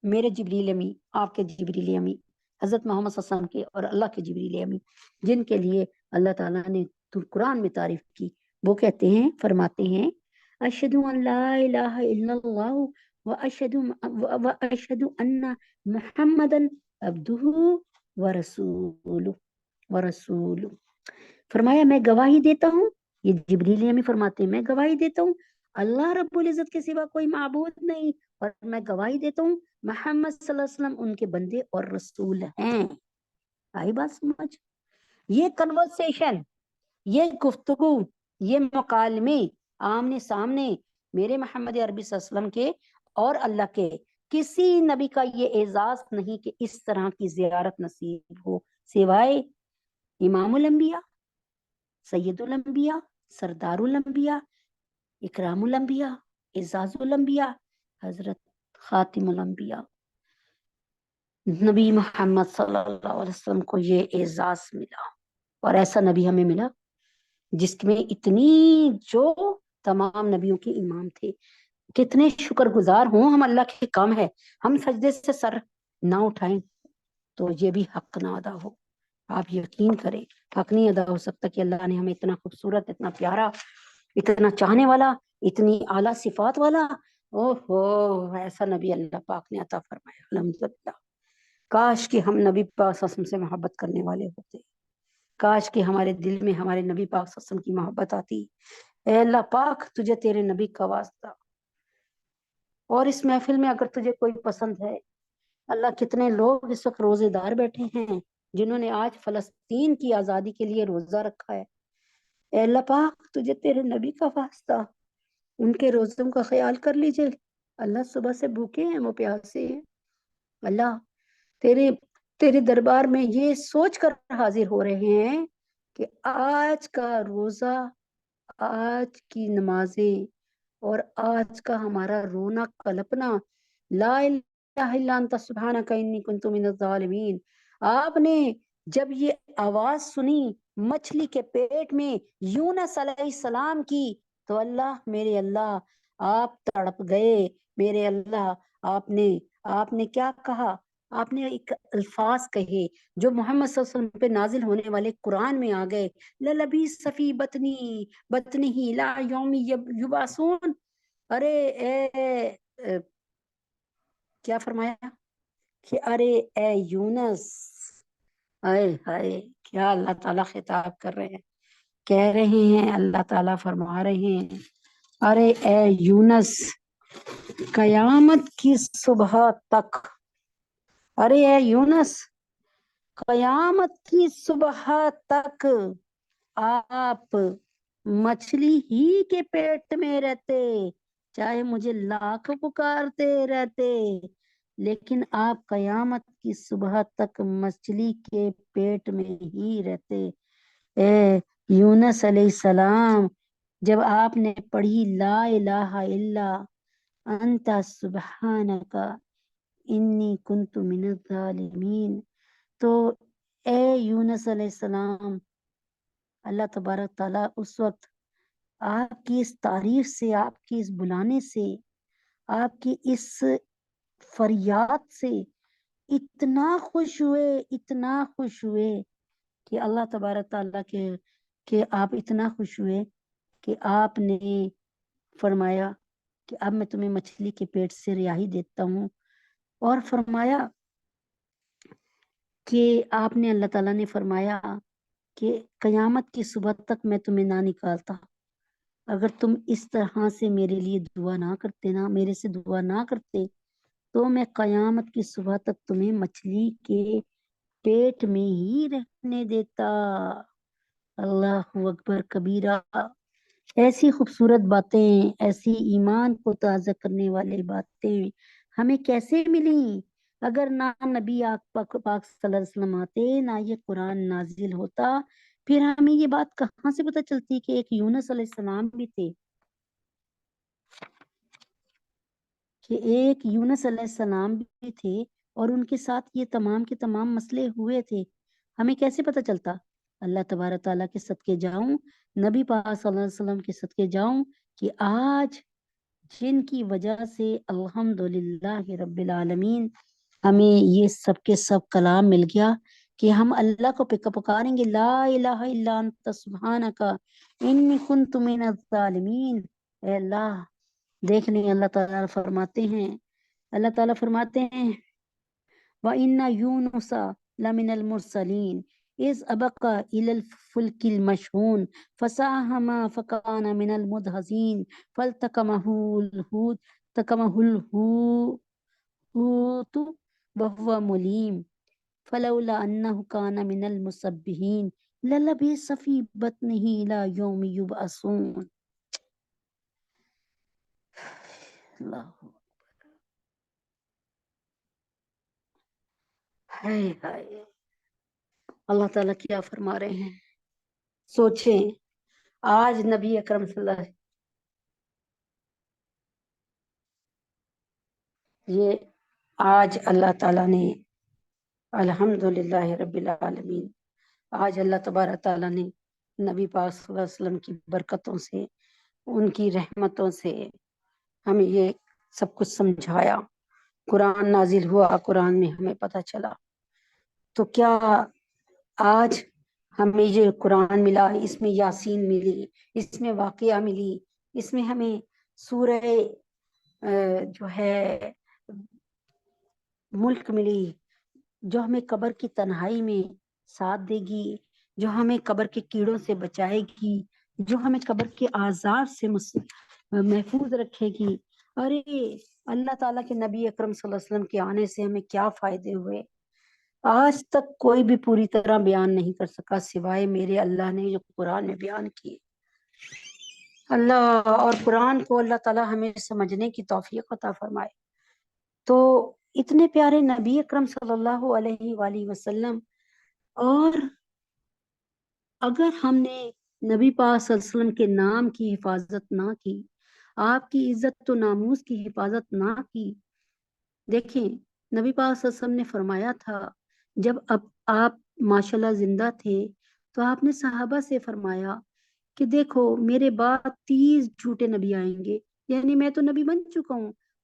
[SPEAKER 1] میرے جبریل امی، آپ کے جبریل امی، حضرت محمد صلی اللہ علیہ وسلم کے اور اللہ کے جبریل امی، جن کے لیے اللہ تعالیٰ نے قرآن میں تعریف کی. وہ کہتے ہیں، فرماتے ہیں اشہد ان لا الہ الا اللہ واشہد ان محمدا عبدہ ورسولہ. فرمایا میں گواہی دیتا ہوں، یہ جبریل امی فرماتے ہیں میں گواہی دیتا ہوں اللہ رب العزت کے سوا کوئی معبود نہیں، اور میں گواہی دیتا ہوں محمد صلی اللہ علیہ وسلم ان کے بندے اور رسول ہیں. آئی بات سمجھ؟ یہ کنورسیشن، یہ گفتگو، یہ مکالمے آمنے سامنے میرے محمد عربی صلی اللہ علیہ وسلم کے اور اللہ کے، کسی نبی کا یہ اعزاز نہیں کہ اس طرح کی زیارت نصیب ہو سوائے امام الانبیاء، سید الانبیاء، سردار الانبیاء، اکرام الانبیاء، اعزاز الانبیاء، حضرت خاتم الانبیاء نبی محمد صلی اللہ علیہ وسلم کو یہ اعزاز ملا. اور ایسا نبی ہمیں ملا جس میں اتنی، جو تمام نبیوں کے امام تھے. کتنے شکر گزار ہوں ہم اللہ کے، کام ہے ہم سجدے سے سر نہ اٹھائیں تو یہ بھی حق نہ ادا ہو. آپ یقین کریں حق نہیں ادا ہو سکتا کہ اللہ نے ہمیں اتنا خوبصورت، اتنا پیارا، اتنا چاہنے والا، اتنی اعلیٰ صفات والا، ایسا نبی اللہ پاک نے عطا فرمایا. الحمدللہ. کاش کہ ہم نبی پاک صلی اللہ علیہ وسلم سے محبت کرنے والے ہوتے، کاش کہ ہمارے دل میں ہمارے نبی پاک صلی اللہ علیہ وسلم کی محبت آتی. اے اللہ پاک تجھے تیرے نبی کا واسطہ، اور اس محفل میں اگر تجھے کوئی پسند ہے، اللہ کتنے لوگ اس وقت روزے دار بیٹھے ہیں جنہوں نے آج فلسطین کی آزادی کے لیے روزہ رکھا ہے. اے اللہ پاک تجھے تیرے نبی کا واسطہ ان کے روزوں کا خیال کر لیجئے. اللہ صبح سے بھوکے ہیں، وہ پیاسے ہیں. اللہ تیرے دربار میں یہ سوچ کر حاضر ہو رہے ہیں کہ آج کا روزہ، آج کی نمازیں اور آج کا ہمارا رونا کلپنا، لا الہ الا انت سبحانک انی کنت من الظالمین. آپ نے جب یہ آواز سنی مچھلی کے پیٹ میں یونس علیہ السلام کی، تو اللہ، میرے اللہ آپ تڑپ گئے. میرے اللہ آپ نے کیا کہا؟ آپ نے ایک الفاظ کہے جو محمد صلی اللہ علیہ وسلم پہ نازل ہونے والے قرآن میں آ گئے، للبی صفی بطنی بطنی ہی لا یوم یبعثون. ارے کیا فرمایا کہ ارے اے یونس، ہائے ہائے، کیا اللہ تعالیٰ خطاب کر رہے ہیں، کہہ رہے ہیں، اللہ تعالیٰ فرما رہے ہیں، ارے اے یونس، قیامت کی صبح تک، ارے اے یونس، قیامت کی صبح تک آپ مچھلی ہی کے پیٹ میں رہتے، چاہے مجھے لاکھ پکارتے رہتے، لیکن آپ قیامت کی صبح تک مچھلی کے پیٹ میں ہی رہتے. اے یونس علیہ السلام، جب آپ نے پڑھی لا الہ الا انت سبحانک انی کنت من الظالمین، تو اے یونس علیہ السلام، اللہ تبارک تعالیٰ اس وقت آپ کی اس تعریف سے، آپ کی اس بلانے سے، آپ کی اس فریاد سے اتنا خوش ہوئے، اتنا خوش ہوئے کہ اللہ تبارک تعالیٰ کہ آپ اتنا خوش ہوئے کہ آپ نے فرمایا کہ اب میں تمہیں مچھلی کے پیٹ سے رہائی دیتا ہوں، اور فرمایا کہ آپ نے، اللہ تعالیٰ نے فرمایا کہ قیامت کی صبح تک میں تمہیں نہ نکالتا، اگر تم اس طرح سے میرے لیے دعا نہ کرتے، نا میرے سے دعا نہ کرتے، تو میں قیامت کی صبح تک تمہیں مچھلی کے پیٹ میں ہی رہنے دیتا. اللہ اکبر کبیرہ. ایسی خوبصورت باتیں، ایسی ایمان کو تازہ کرنے والی باتیں ہمیں کیسے ملی؟ اگر نہ نبی پاک صلی اللہ علیہ وسلم آتے، نہ یہ قرآن نازل ہوتا، پھر ہمیں یہ بات کہاں سے پتہ چلتی کہ ایک یونس علیہ السلام بھی تھے، کہ ایک یونس علیہ السلام بھی تھے اور ان کے ساتھ یہ تمام کے تمام مسئلے ہوئے تھے. ہمیں کیسے پتہ چلتا؟ اللہ تبارک تعالیٰ کے صدقے جاؤں، نبی پاک صلی اللہ علیہ وسلم کے صدقے جاؤں، کہ آج جن کی وجہ سے الحمدللہ رب العالمین ہمیں یہ سب کے سب کلام مل گیا کہ ہم اللہ کو پکاریں گے، لا الہ الا انت سبحانک انی کنت من الظالمین. اے اللہ، دیکھ لیں، اللہ تعالیٰ فرماتے ہیں، اللہ تعالیٰ فرماتے ہیں وَإِنَّ يُونُسَ لَمِنَ الْمُرْسَلِينَ إِذْ أَبَقَ إِلَى الْفُلْكِ الْمَشْحُونِ فَسَاهَمَ فَكَانَ مِنَ الْمُدْحَضِينَ فَالْتَقَمَهُ الْحُوتُ وَهُوَ مُلِيمٌ فَلَوْلَا أَنَّهُ كَانَ مِنَ الْمُسَبِّحِينَ لَلَبِثَ فِي بَطْنِهِ إِلَى يَوْمِ يُبْعَثُونَ. اللہ ہائے ہائے، اللہ تعالیٰ کیا فرما رہے ہیں. سوچیں، آج نبی اکرم صلی اللہ علیہ یہ آج اللہ تعالیٰ نے، الحمدللہ رب العالمین، آج اللہ تبارک تعالیٰ نے نبی پاک صلی اللہ علیہ وسلم کی برکتوں سے، ان کی رحمتوں سے ہمیں یہ سب کچھ سمجھایا. قرآن نازل ہوا، قرآن میں ہمیں پتہ چلا. تو کیا آج ہمیں یہ قرآن ملا، اس میں یاسین ملی، اس میں واقعہ ملی، اس میں ہمیں سورہ جو ہے ملک ملی، جو ہمیں قبر کی تنہائی میں ساتھ دے گی، جو ہمیں قبر کے کیڑوں سے بچائے گی، جو ہمیں قبر کے عذاب سے محفوظ رکھے گی. ارے اللہ تعالیٰ کے نبی اکرم صلی اللہ علیہ وسلم کے آنے سے ہمیں کیا فائدے ہوئے، آج تک کوئی بھی پوری طرح بیان نہیں کر سکا سوائے میرے اللہ نے جو قرآن میں بیان کیے. اللہ اور قرآن کو اللہ تعالیٰ ہمیں سمجھنے کی توفیق عطا فرمائے. تو اتنے پیارے نبی اکرم صلی اللہ علیہ وآلہ وسلم، اور اگر ہم نے نبی پاک صلی اللہ علیہ وسلم کے نام کی حفاظت نہ کی، آپ کی عزت و ناموس کی حفاظت نہ کی. دیکھیں، نبی پاک صلی اللہ علیہ وسلم نے فرمایا تھا، جب اب آپ ماشاءاللہ زندہ تھے تو آپ نے صحابہ سے فرمایا کہ دیکھو میرے بعد 30 جھوٹے نبی آئیں گے، یعنی میں تو نبی بن چکا ہوں،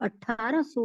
[SPEAKER 1] 1800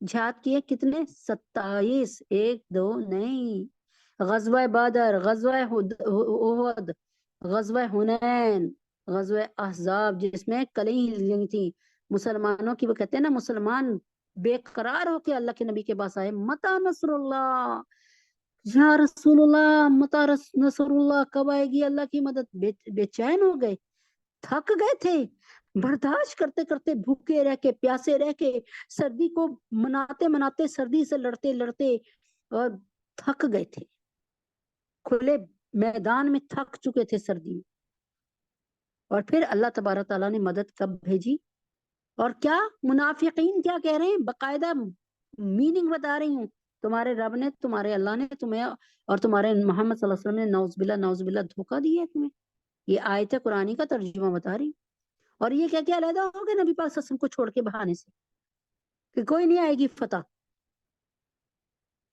[SPEAKER 1] جہاد کیے کتنے؟ 27، 1 2 نہیں، غزوہ بدر، غزوہ احد، غزوہ حنین، غزوہ احزاب، جس میں کلیں ہلی تھی مسلمانوں کی، وہ کہتے ہیں نا مسلمان بے قرار ہو کے اللہ کے نبی کے پاس آئے، متا نصر اللہ یا رسول اللہ، متا نصر اللہ، کب آئے گی اللہ کی مدد؟ بے چین ہو گئے، تھک گئے تھے، برداشت کرتے کرتے، بھوکے رہ کے، پیاسے رہ کے، سردی کو مناتے مناتے، سردی سے لڑتے لڑتے، اور تھک گئے تھے، کھلے میدان میں تھک چکے تھے سردی میں، اور پھر اللہ تبارک تعالیٰ نے مدد کب بھیجی؟ اور کیا منافقین کیا کہہ رہے ہیں؟ باقاعدہ میننگ بتا رہی ہوں، تمہارے رب نے، تمہارے اللہ نے تمہیں اور تمہارے محمد صلی اللہ علیہ وسلم نے نعوذ باللہ دھوکہ دیا ہے تمہیں، یہ آیت قرآنی کا ترجمہ بتا رہی، اور یہ کیا علیحدہ ہو گئے نبی پاک صلی اللہ علیہ وسلم کو چھوڑ کے بہانے سے کہ کوئی نہیں آئے گی فتح۔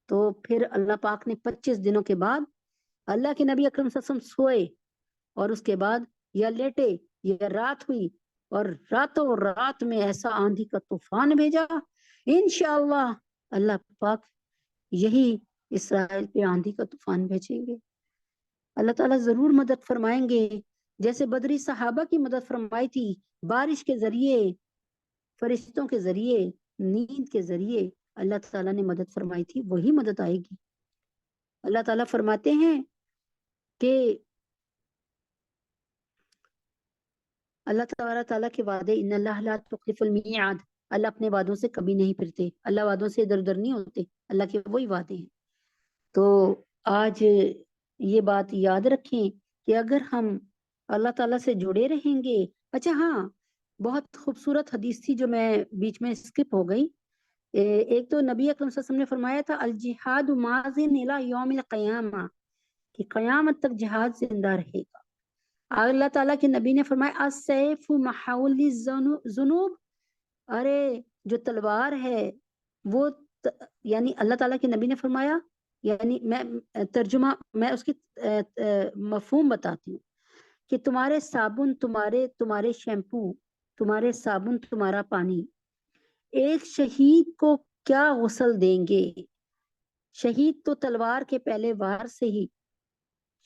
[SPEAKER 1] تو پھر اللہ پاک نے 25 دنوں کے بعد اللہ کے نبی اکرم صلی اللہ علیہ وسلم سوئے، اور اس کے بعد یا لیٹے یا رات ہوئی، اور راتوں رات میں ایسا آندھی کا طوفان بھیجا، انشاءاللہ اللہ پاک یہی اسرائیل پہ آندھی کا طوفان بھیجیں گے، اللہ تعالیٰ ضرور مدد فرمائیں گے، جیسے بدری صحابہ کی مدد فرمائی تھی، بارش کے ذریعے، فرشتوں کے ذریعے، نیند کے ذریعے اللہ تعالیٰ نے مدد فرمائی تھی، وہی مدد آئے گی۔ اللہ تعالیٰ فرماتے ہیں کہ اللہ تبارک تعالیٰ کے وعدے، ان اللہ لا تخلف المیعاد، اللہ اپنے وعدوں سے کبھی نہیں پھرتے، اللہ وعدوں سے ادھر ادھر نہیں ہوتے، اللہ کے وہی وعدے ہیں۔ تو آج یہ بات یاد رکھیں کہ اگر ہم اللہ تعالیٰ سے جڑے رہیں گے، اچھا ہاں، بہت خوبصورت حدیث تھی جو میں بیچ میں اسکپ ہو گئی، ایک تو نبی اکرم صلی اللہ علیہ وسلم نے فرمایا تھا الجہاد ماضٍ الی یوم القیامہ، کہ قیامت تک جہاد زندہ رہے گا۔ اللہ تعالیٰ کے نبی نے فرمایا السیف محول الذنوب، ارے جو تلوار ہے وہ یعنی اللہ تعالیٰ کے نبی نے فرمایا، یعنی میں ترجمہ، میں اس کی مفہوم بتاتی ہوں کہ تمہارے صابن، تمہارے شیمپو، تمہارے صابن، تمہارا پانی ایک شہید کو کیا غسل دیں گے؟ شہید تو تلوار کے پہلے وار سے ہی،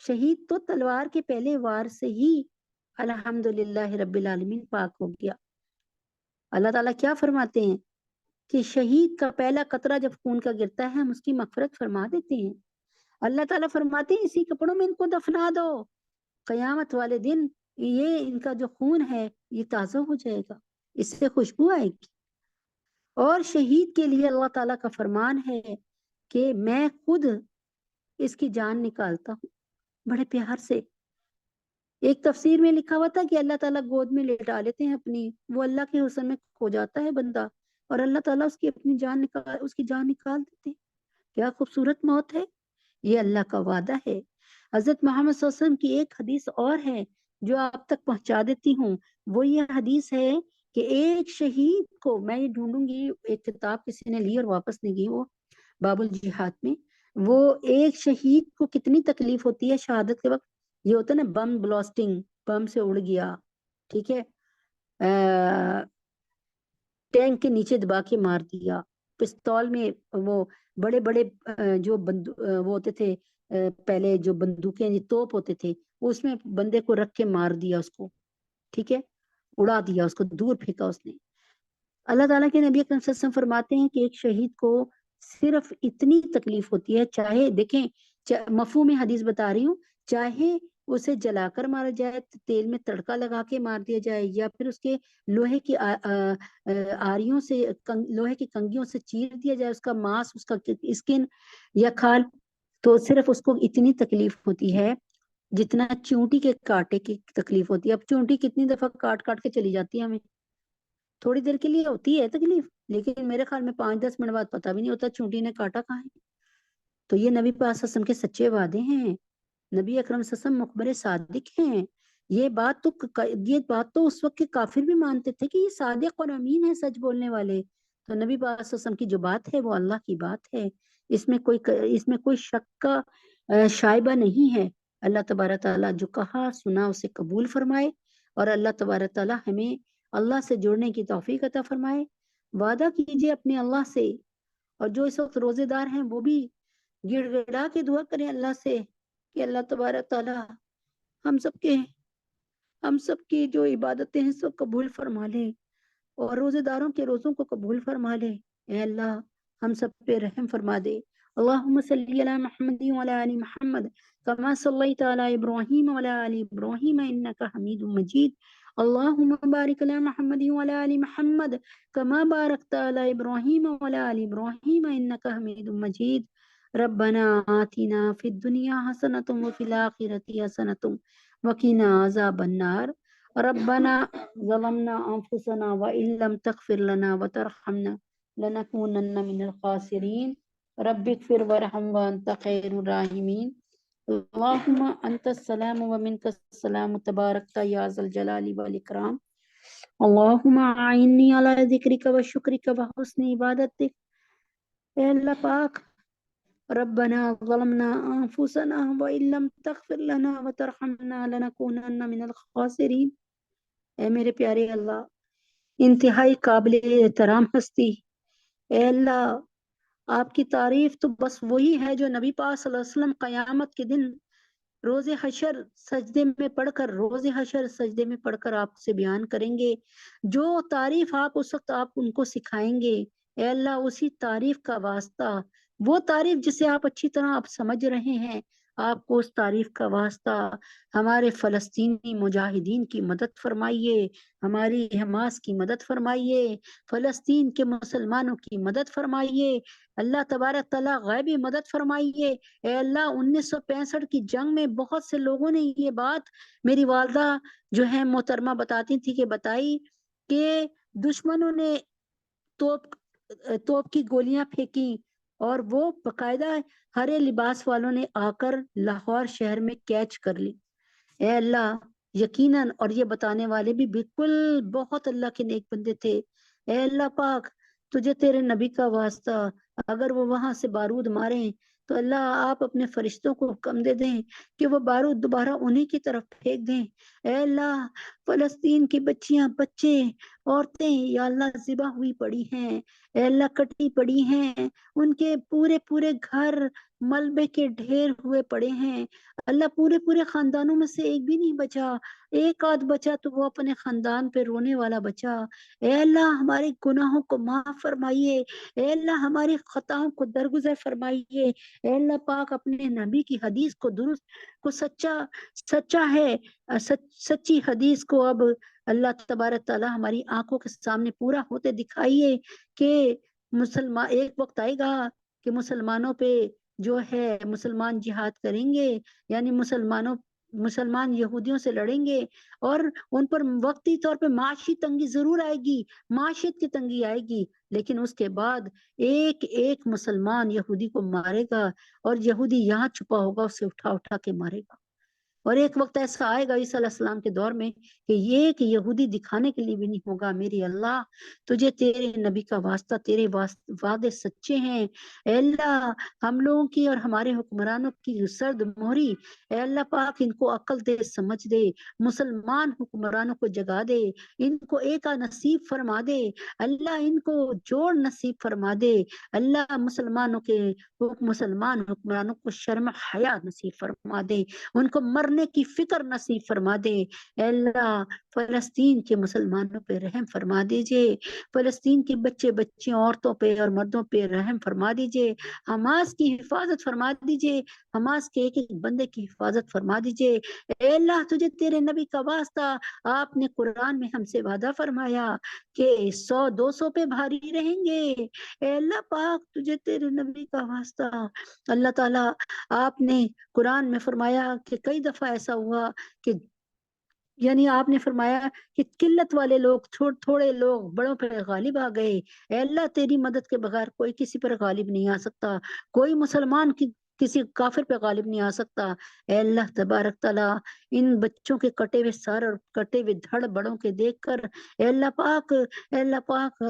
[SPEAKER 1] شہید تو تلوار کے پہلے وار سے ہی الحمدللہ رب العالمین پاک ہو گیا۔ اللہ تعالیٰ کیا فرماتے ہیں کہ شہید کا پہلا قطرہ جب خون کا گرتا ہے ہم اس کی مغفرت فرما دیتے ہیں۔ اللہ تعالیٰ فرماتے ہیں اسی کپڑوں میں ان کو دفنا دو، قیامت والے دن یہ ان کا جو خون ہے یہ تازہ ہو جائے گا، اس سے خوشبو آئے گی۔ اور شہید کے لیے اللہ تعالیٰ کا فرمان ہے کہ میں خود اس کی جان نکالتا ہوں، بڑے پیار سے۔ ایک تفسیر میں لکھا ہوا تھا کہ اللہ تعالیٰ گود میں لٹا لیتے ہیں اپنی، وہ اللہ کے حسن میں کھو جاتا ہے بندہ، اور اللہ تعالیٰ اس کی جان نکال دیتے ہیں۔ کیا خوبصورت موت ہے، یہ اللہ کا وعدہ ہے۔ حضرت محمد صلی اللہ علیہ وسلم کی ایک حدیث اور ہے جو آپ تک پہنچا دیتی ہوں، وہ یہ حدیث ہے کہ ایک شہید کو، میں یہ ڈھونڈوں گی، ایک کتاب کسی نے لی اور واپس نہیں گئی، وہ باب الجہاد میں، وہ ایک شہید کو کتنی تکلیف ہوتی ہے شہادت کے وقت، یہ ہوتا ہے نا بم بلاسٹنگ، بم سے اڑ گیا، ٹھیک ہے، ٹینک کے نیچے دبا کے مار دیا، پستول میں وہ بڑے بڑے جو وہ ہوتے تھے پہلے جو بندوقیں توپ ہوتے تھے، اس میں بندے کو رکھ کے مار دیا اس کو، ٹھیک ہے، اڑا دیا اس کو، دور پھینکا اس نے۔ اللہ تعالیٰ کے نبی اکرم صلی اللہ علیہ وسلم فرماتے ہیں کہ ایک شہید کو صرف اتنی تکلیف ہوتی ہے، چاہے دیکھیں مفہوم حدیث بتا رہی ہوں، چاہے اسے جلا کر مارا جائے، تیل میں تڑکا لگا کے مار دیا جائے، یا پھر اس کے لوہے کی آریوں سے، لوہے کی کنگیوں سے چیر دیا جائے اس کا ماس، اس کا اسکن یا کھال، تو صرف اس کو اتنی تکلیف ہوتی ہے جتنا چونٹی کے کانٹے کی تکلیف ہوتی ہے۔ اب چونٹی کتنی دفعہ کاٹ کاٹ کے چلی جاتی ہے، ہمیں تھوڑی دیر کے لیے ہوتی ہے تکلیف، لیکن میرے خیال میں 5-10 منٹ بعد پتہ بھی نہیں ہوتا چونٹی نے کاٹا کہاں ہے۔ تو یہ نبی پاک صلی اللہ علیہ وسلم کے سچے وعدے ہیں، نبی اکرم صلی اللہ علیہ وسلم مخبر صادق ہیں۔ یہ بات تو اس وقت کے کافر بھی مانتے تھے کہ یہ صادق اور امین ہے، سچ بولنے والے۔ تو نبی پاک صلی اللہ علیہ وسلم کی جو بات ہے وہ اللہ کی بات ہے، اس میں کوئی شک کا شائبہ نہیں ہے۔ اللہ تبارک تعالیٰ جو کہا سنا اسے قبول فرمائے، اور اللہ تبارک تعالیٰ ہمیں اللہ سے جڑنے کی توفیق عطا فرمائے۔ وعدہ کیجئے اپنے اللہ سے اور جو اس وقت روزے دار ہیں وہ بھی گڑ گڑا کے دعا کریں اللہ سے کہ اللہ تبارک تعالی ہم سب کی جو عبادتیں ہیں سب قبول فرما لے اور روزے داروں کے روزوں کو قبول فرما لے. اے اللہ ہم سب پہ رحم فرما دے. اللہم صلی علی محمد وعلی آل محمد کما صلیت علی ابراہیم وعلی آل ابراہیم انک حمید مجید. اللہم بارک علی محمد وعلی آل محمد کما بارکت علی ابراہیم وعلی آل ابراہیم انک حمید مجید. ربنا آتنا فی الدنیا حسنۃ وفی الآخرۃ حسنۃ وقنا عذاب النار. ربنا ظلمنا انفسنا وان لم تغفر لنا وترحمنا لنكونن من الخاسرین. رب اغفر وارحم وانت خیر الراحمین. اللہم انت السلام ومنک السلام تبارکت یا ذا الجلال والاکرام. اللہم اعنی علی ذکرک وشکرک وحسن عبادتک. اے اللہ پاک ربنا ظلمنا انفسنا وان لم تغفر لنا وترحمنا لنكونن من الخاسرین. اے میرے پیارے اللہ انتہائی قابل احترام ہستی، اے اللہ آپ کی تعریف تو بس وہی ہے جو نبی پاک صلی اللہ علیہ وسلم قیامت کے دن روز حشر سجدے میں پڑھ کر آپ سے بیان کریں گے. جو تعریف آپ اس وقت آپ ان کو سکھائیں گے اے اللہ اسی تعریف کا واسطہ، وہ تعریف جسے آپ اچھی طرح آپ سمجھ رہے ہیں، آپ کو اس تعریف کا واسطہ ہمارے فلسطینی مجاہدین کی مدد فرمائیے، ہماری حماس کی مدد فرمائیے، فلسطین کے مسلمانوں کی مدد فرمائیے. اللہ تبارک تعالیٰ غیبی مدد فرمائیے. اے اللہ 1965 کی جنگ میں بہت سے لوگوں نے یہ بات میری والدہ جو ہے محترمہ بتاتی تھی کہ بتائی کہ دشمنوں نے توپ کی گولیاں پھینکی اور وہ باقاعدہ ہرے لباس والوں نے آ کر لاہور شہر میں کیچ کر لی. اے اللہ یقیناً اور یہ بتانے والے بھی بالکل بہت اللہ کے نیک بندے تھے. اے اللہ پاک تجھے تیرے نبی کا واسطہ اگر وہ وہاں سے بارود ماریں تو اللہ آپ اپنے فرشتوں کو حکم دے دیں کہ وہ بارود دوبارہ انہی کی طرف پھینک دیں. اے اللہ فلسطین کی بچیاں بچے عورتیں یا اللہ ذبح ہوئی پڑی ہیں، اے اللہ کٹی پڑی ہیں، ان کے پورے گھر ملبے کے ڈھیر ہوئے پڑے ہیں. اللہ پورے خاندانوں میں سے ایک بھی نہیں بچا، ایک آدھ بچا تو وہ اپنے خاندان پہ رونے والا بچا. اے اللہ ہمارے گناہوں کو معاف فرمائیے، اے اللہ ہماری خطاؤں کو درگزر فرمائیے. اے اللہ پاک اپنے نبی کی حدیث کو درست کو سچا ہے، سچی حدیث کو اب اللہ تبارک تعالی ہماری آنکھوں کے سامنے پورا ہوتے دکھائیے کہ ایک وقت آئے گا کہ مسلمانوں پہ جو ہے مسلمان جہاد کریں گے، یعنی مسلمان یہودیوں سے لڑیں گے اور ان پر وقتی طور پہ معاشی تنگی ضرور آئے گی، معاشیت کی تنگی آئے گی، لیکن اس کے بعد ایک مسلمان یہودی کو مارے گا اور یہودی یہاں چھپا ہوگا اسے اٹھا کے مارے گا. اور ایک وقت ایسا آئے گا عیسیٰ علیہ السلام کے دور میں کہ یہ کہ یہودی دکھانے کے لیے بھی نہیں ہوگا. میری اللہ تجھے تیرے نبی کا واسطہ، تیرے وعدے سچے ہیں. اے اللہ ہم لوگوں کی اور ہمارے حکمرانوں کی سرد مہری اے اللہ پاک ان کو عقل دے، سمجھ دے، مسلمان حکمرانوں کو جگا دے، ان کو ایکا نصیب فرما دے. اللہ ان کو جوڑ نصیب فرما دے. اللہ مسلمان حکمرانوں کو شرم حیا نصیب فرما دے، ان کو مرنے کی فکر نصیب فرما دے. اے اللہ فلسطین کے مسلمانوں پہ رحم فرما دیجئے، فلسطین کے بچے عورتوں پہ اور مردوں پہ رحم فرما دیجئے. حماس کی حفاظت فرما دیجئے، حماس کے ایک بندے کی حفاظت فرما دیجئے. اے اللہ تجھے تیرے نبی کا واسطہ آپ نے قرآن میں ہم سے وعدہ فرمایا کہ 100-200 پہ بھاری رہیں گے. اے اللہ پاک تجھے تیرے نبی کا واسطہ اللہ تعالیٰ آپ نے قرآن میں فرمایا کہ کئی دفعہ ایسا ہوا کہ یعنی آپ نے فرمایا کہ قلت والے لوگ تھوڑے لوگ بڑوں پر غالب آ گئے. اے اللہ تیری مدد کے بغیر کوئی کسی پر غالب نہیں آ سکتا، کوئی مسلمان کسی کافر پہ غالب نہیں آ سکتا. اے اللہ تبارک تعالیٰ ان بچوں کے کٹے ہوئے سر اور کٹے ہوئے دھڑ بڑوں کے دیکھ کر اے اللہ پاک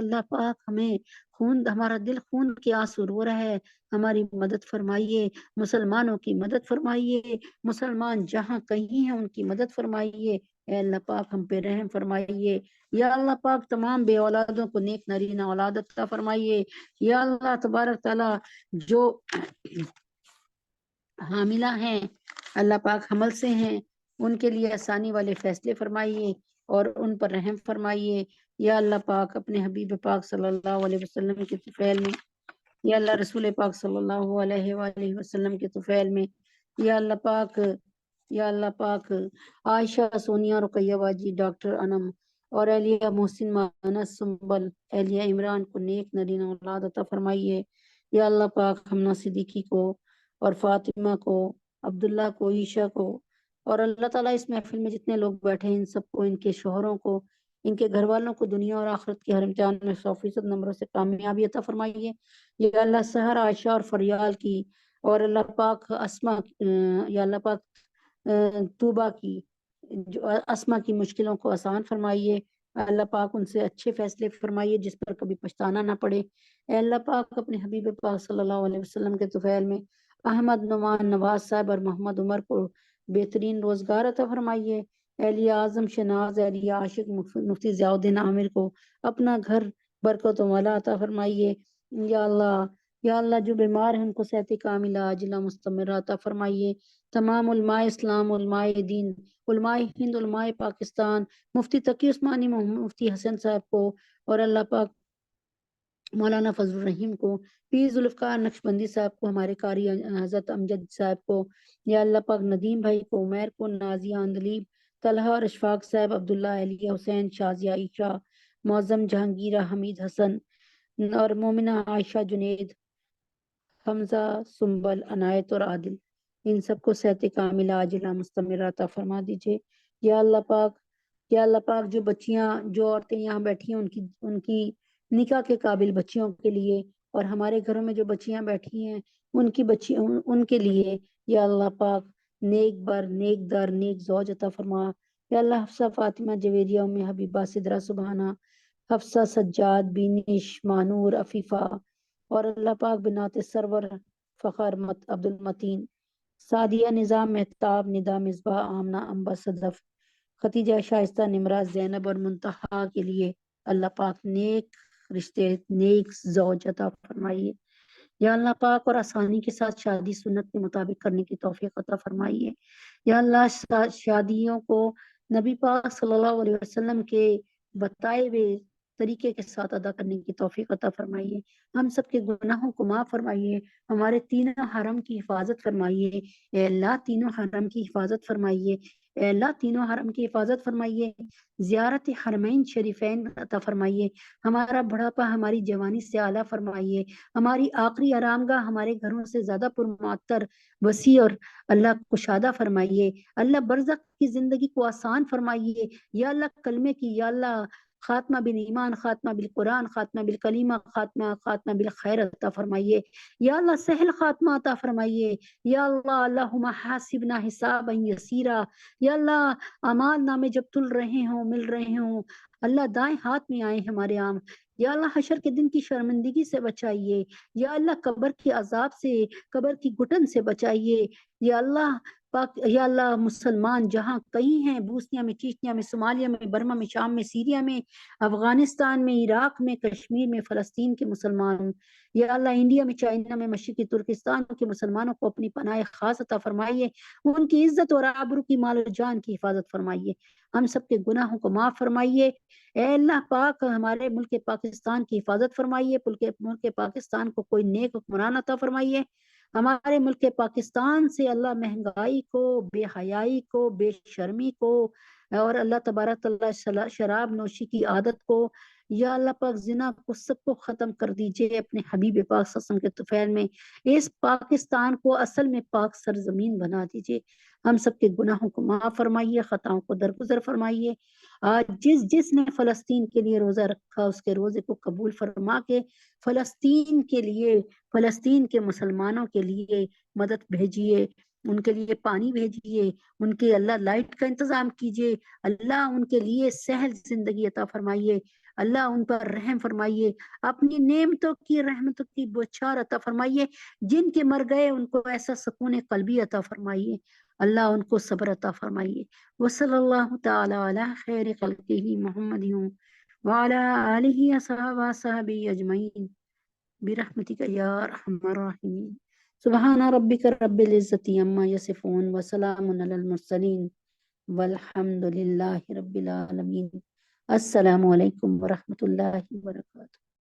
[SPEAKER 1] ہمیں ہمارا دل خون کے آنسو رو رہا ہے. ہماری مدد فرمائیے، مسلمانوں کی مدد فرمائیے، مسلمان جہاں کہیں ہیں ان کی مدد فرمائیے. اے اللہ پاک ہم پہ رحم فرمائیے، یا اللہ پاک تمام بے اولادوں کو نیک نرینہ اولاد عطا فرمائیے، یا اللہ تبارک تعالیٰ جو حاملہ ہیں اللہ پاک حمل سے ہیں ان کے لیے آسانی والے فیصلے فرمائیے اور ان پر رحم فرمائیے، یا اللہ پاک اپنے حبیب پاک صلی اللہ علیہ وسلم کے طفیل میں، یا اللہ رسول پاک صلی اللہ علیہ وآلہ وسلم کے طفیل میں، یا اللہ پاک عائشہ سونیا رقیہ باجی ڈاکٹر انم اور اہلیہ محسن مانس سنبل اہلیہ عمران کو نیک نرینہ اولاد عطا فرمائیے، یا اللہ پاک ہمنا صدیقی کو اور فاطمہ کو، عبداللہ کو، عیشہ کو، اور اللہ تعالیٰ اس محفل میں جتنے لوگ بیٹھے ہیں ان سب کو، ان کے شوہروں کو، ان کے گھر والوں کو دنیا اور آخرت کے ہر امتحان میں 100% نمبروں سے کامیابی عطا فرمائیے، یا اللہ سحر عائشہ اور فریال کی اور اللہ پاک اسما، یا اللہ پاک طوبہ کی، جو اسما کی مشکلوں کو آسان فرمائیے، اللہ پاک ان سے اچھے فیصلے فرمائیے جس پر کبھی پچھتانا نہ پڑے، اے اللہ پاک اپنے حبیب پاک صلی اللہ علیہ وسلم کے طفیل میں احمد نعمان نواز صاحب اور محمد عمر کو بہترین روزگار عطا فرمائیے، اہلیہ اعظم شناز اہلیہ عاشق مفتی ضیاء الدین عامر کو اپنا گھر برکت و مولا عطا فرمائیے، یا اللہ جو بیمار ہیں ان کو صحت کاملہ عاجلہ مستمرہ عطا فرمائیے، تمام علماء اسلام، علماء دین، علماء ہند، علماء پاکستان، مفتی تقی عثمانی، مفتی حسن صاحب کو اور اللہ پاک مولانا فضل الرحیم کو، پیر ذوالفقار نقشبندی صاحب کو، ہمارے قاری حضرت امجد صاحب کو، یا اللہ پاک ندیم بھائی کو، عمیر کو، نازیہ اندلیب، طلحہ اور اشفاق صاحب، عبداللہ اہلیہ حسین، شازیہ عائشہ، معظم جہانگیرہ، حمید حسن اور مومنہ عائشہ، جنید، حمزہ، سنبل، عنایت اور عادل، ان سب کو صحت کاملہ عاجلہ مستمرہ عطا فرما دیجئے، یا اللہ پاک جو بچیاں، جو عورتیں یہاں بیٹھی ہیں ان کی نکاح کے قابل بچیوں کے لیے، اور ہمارے گھروں میں جو بچیاں بیٹھی ہیں ان کے لیے، یا اللہ پاک نیک بر، نیک در، نیک زوج عطا فرما، یا اللہ حفصہ فاطمہ جویریہ، ام حبیبہ، سدرہ سبحانہ، حفصہ سجاد، بینش، مانور، عفیفہ، اور اللہ پاک بنات سرور فخر عبد المتین، سعدیہ، نظام مہتاب، ندا مصباح، آمنہ، امبا، صدف، ختیجہ، شائستہ، نمراز، زینب اور منتہا کے لیے اللہ پاک نیک رشتے، نیک زوج عطا فرمائیے، یا اللہ پاک اور آسانی کے ساتھ شادی سنت کے مطابق کرنے کی توفیق عطا فرمائیے، یا اللہ شادیوں کو نبی پاک صلی اللہ علیہ وسلم کے بتائے ہوئے طریقے کے ساتھ ادا کرنے کی توفیق عطا فرمائیے، ہم سب کے گناہوں کو معاف فرمائیے، ہمارے تینوں حرم کی حفاظت فرمائیے، اے اللہ تینوں حرم کی حفاظت فرمائیے، اے اللہ تینوں حرم کی حفاظت فرمائیے، زیارت حرمین شریفین عطا فرمائیے، ہمارا بڑھاپا ہماری جوانی سے اعلیٰ فرمائیے، ہماری آخری آرامگاہ ہمارے گھروں سے زیادہ پرمعطر، وسیع اور اللہ کشادہ فرمائیے، اللہ برزخ کی زندگی کو آسان فرمائیے، یا اللہ کلمے کی، یا اللہ خاتمہ بالایمان، خاتمہ بالقرآن، خاتمہ بالکلیمہ، خاتمہ بالخیر عطا فرمائیے، یا اللہ سہل خاتمہ عطا فرمائیے، یا اللہ اللہم حاسبنا حسابا یسیرا، یا اللہ اعمال نامے جب تل رہے ہوں، مل رہے ہوں، اللہ دائیں ہاتھ میں آئے ہمارے عام، یا اللہ حشر کے دن کی شرمندگی سے بچائیے، یا اللہ قبر کے عذاب سے، قبر کی گھٹن سے بچائیے، یا اللہ پاک، یا اللہ مسلمان جہاں کئی ہیں، بوسنیا میں، چیچنیا میں، صومالیہ میں، برما میں، شام میں، سیریا میں، افغانستان میں، عراق میں، کشمیر میں، فلسطین کے مسلمان، یا اللہ انڈیا میں، چائنا میں، مشرقی ترکستان کے مسلمانوں کو اپنی پناہ خاص عطا فرمائیے، ان کی عزت اور آبرو کی، مال و جان کی حفاظت فرمائیے، ہم سب کے گناہوں کو معاف فرمائیے، اے اللہ پاک ہمارے ملک پاکستان کی حفاظت فرمائیے، ملک پاکستان کو کوئی نیک حکمران عطا فرمائیے، ہمارے ملک پاکستان سے اللہ مہنگائی کو، بے حیائی کو، بے شرمی کو، اور اللہ تبارک اللہ شراب نوشی کی عادت کو، یا اللہ پاک زنا کو، سب کو ختم کر دیجئے اپنے حبیب پاک صلی اللہ علیہ وسلم کے طفیل میں، اس پاکستان کو اصل میں پاک سرزمین بنا دیجئے، ہم سب کے گناہوں کو معاف فرمائیے، خطاؤں کو درگزر فرمائیے، آج جس نے فلسطین کے لیے روزہ رکھا اس کے روزے کو قبول فرما کے فلسطین کے لیے، فلسطین کے مسلمانوں کے لیے مدد بھیجیے، ان کے لیے پانی بھیجیے، ان کے اللہ لائٹ کا انتظام کیجیے، اللہ ان کے لیے سہل زندگی عطا فرمائیے، اللہ ان پر رحم فرمائیے، اپنی نعمتوں کی رحمتوں کی بوچھار عطا فرمائیے، جن کے مر گئے ان کو ایسا سکون قلبی عطا فرمائیے، اللہ ان کو صبر عطا فرمائیے۔ وصلی اللہ تعالی علی خیر خلقہ محمد وعلی آلہ وصحبہ اجمعین برحمتک یا ارحم الراحمین۔ سبحان ربک رب العزت عما یصفون وسلام علی المرسلین والحمد للہ رب العالمین۔ السلام علیکم ورحمۃ اللہ وبرکاتہ۔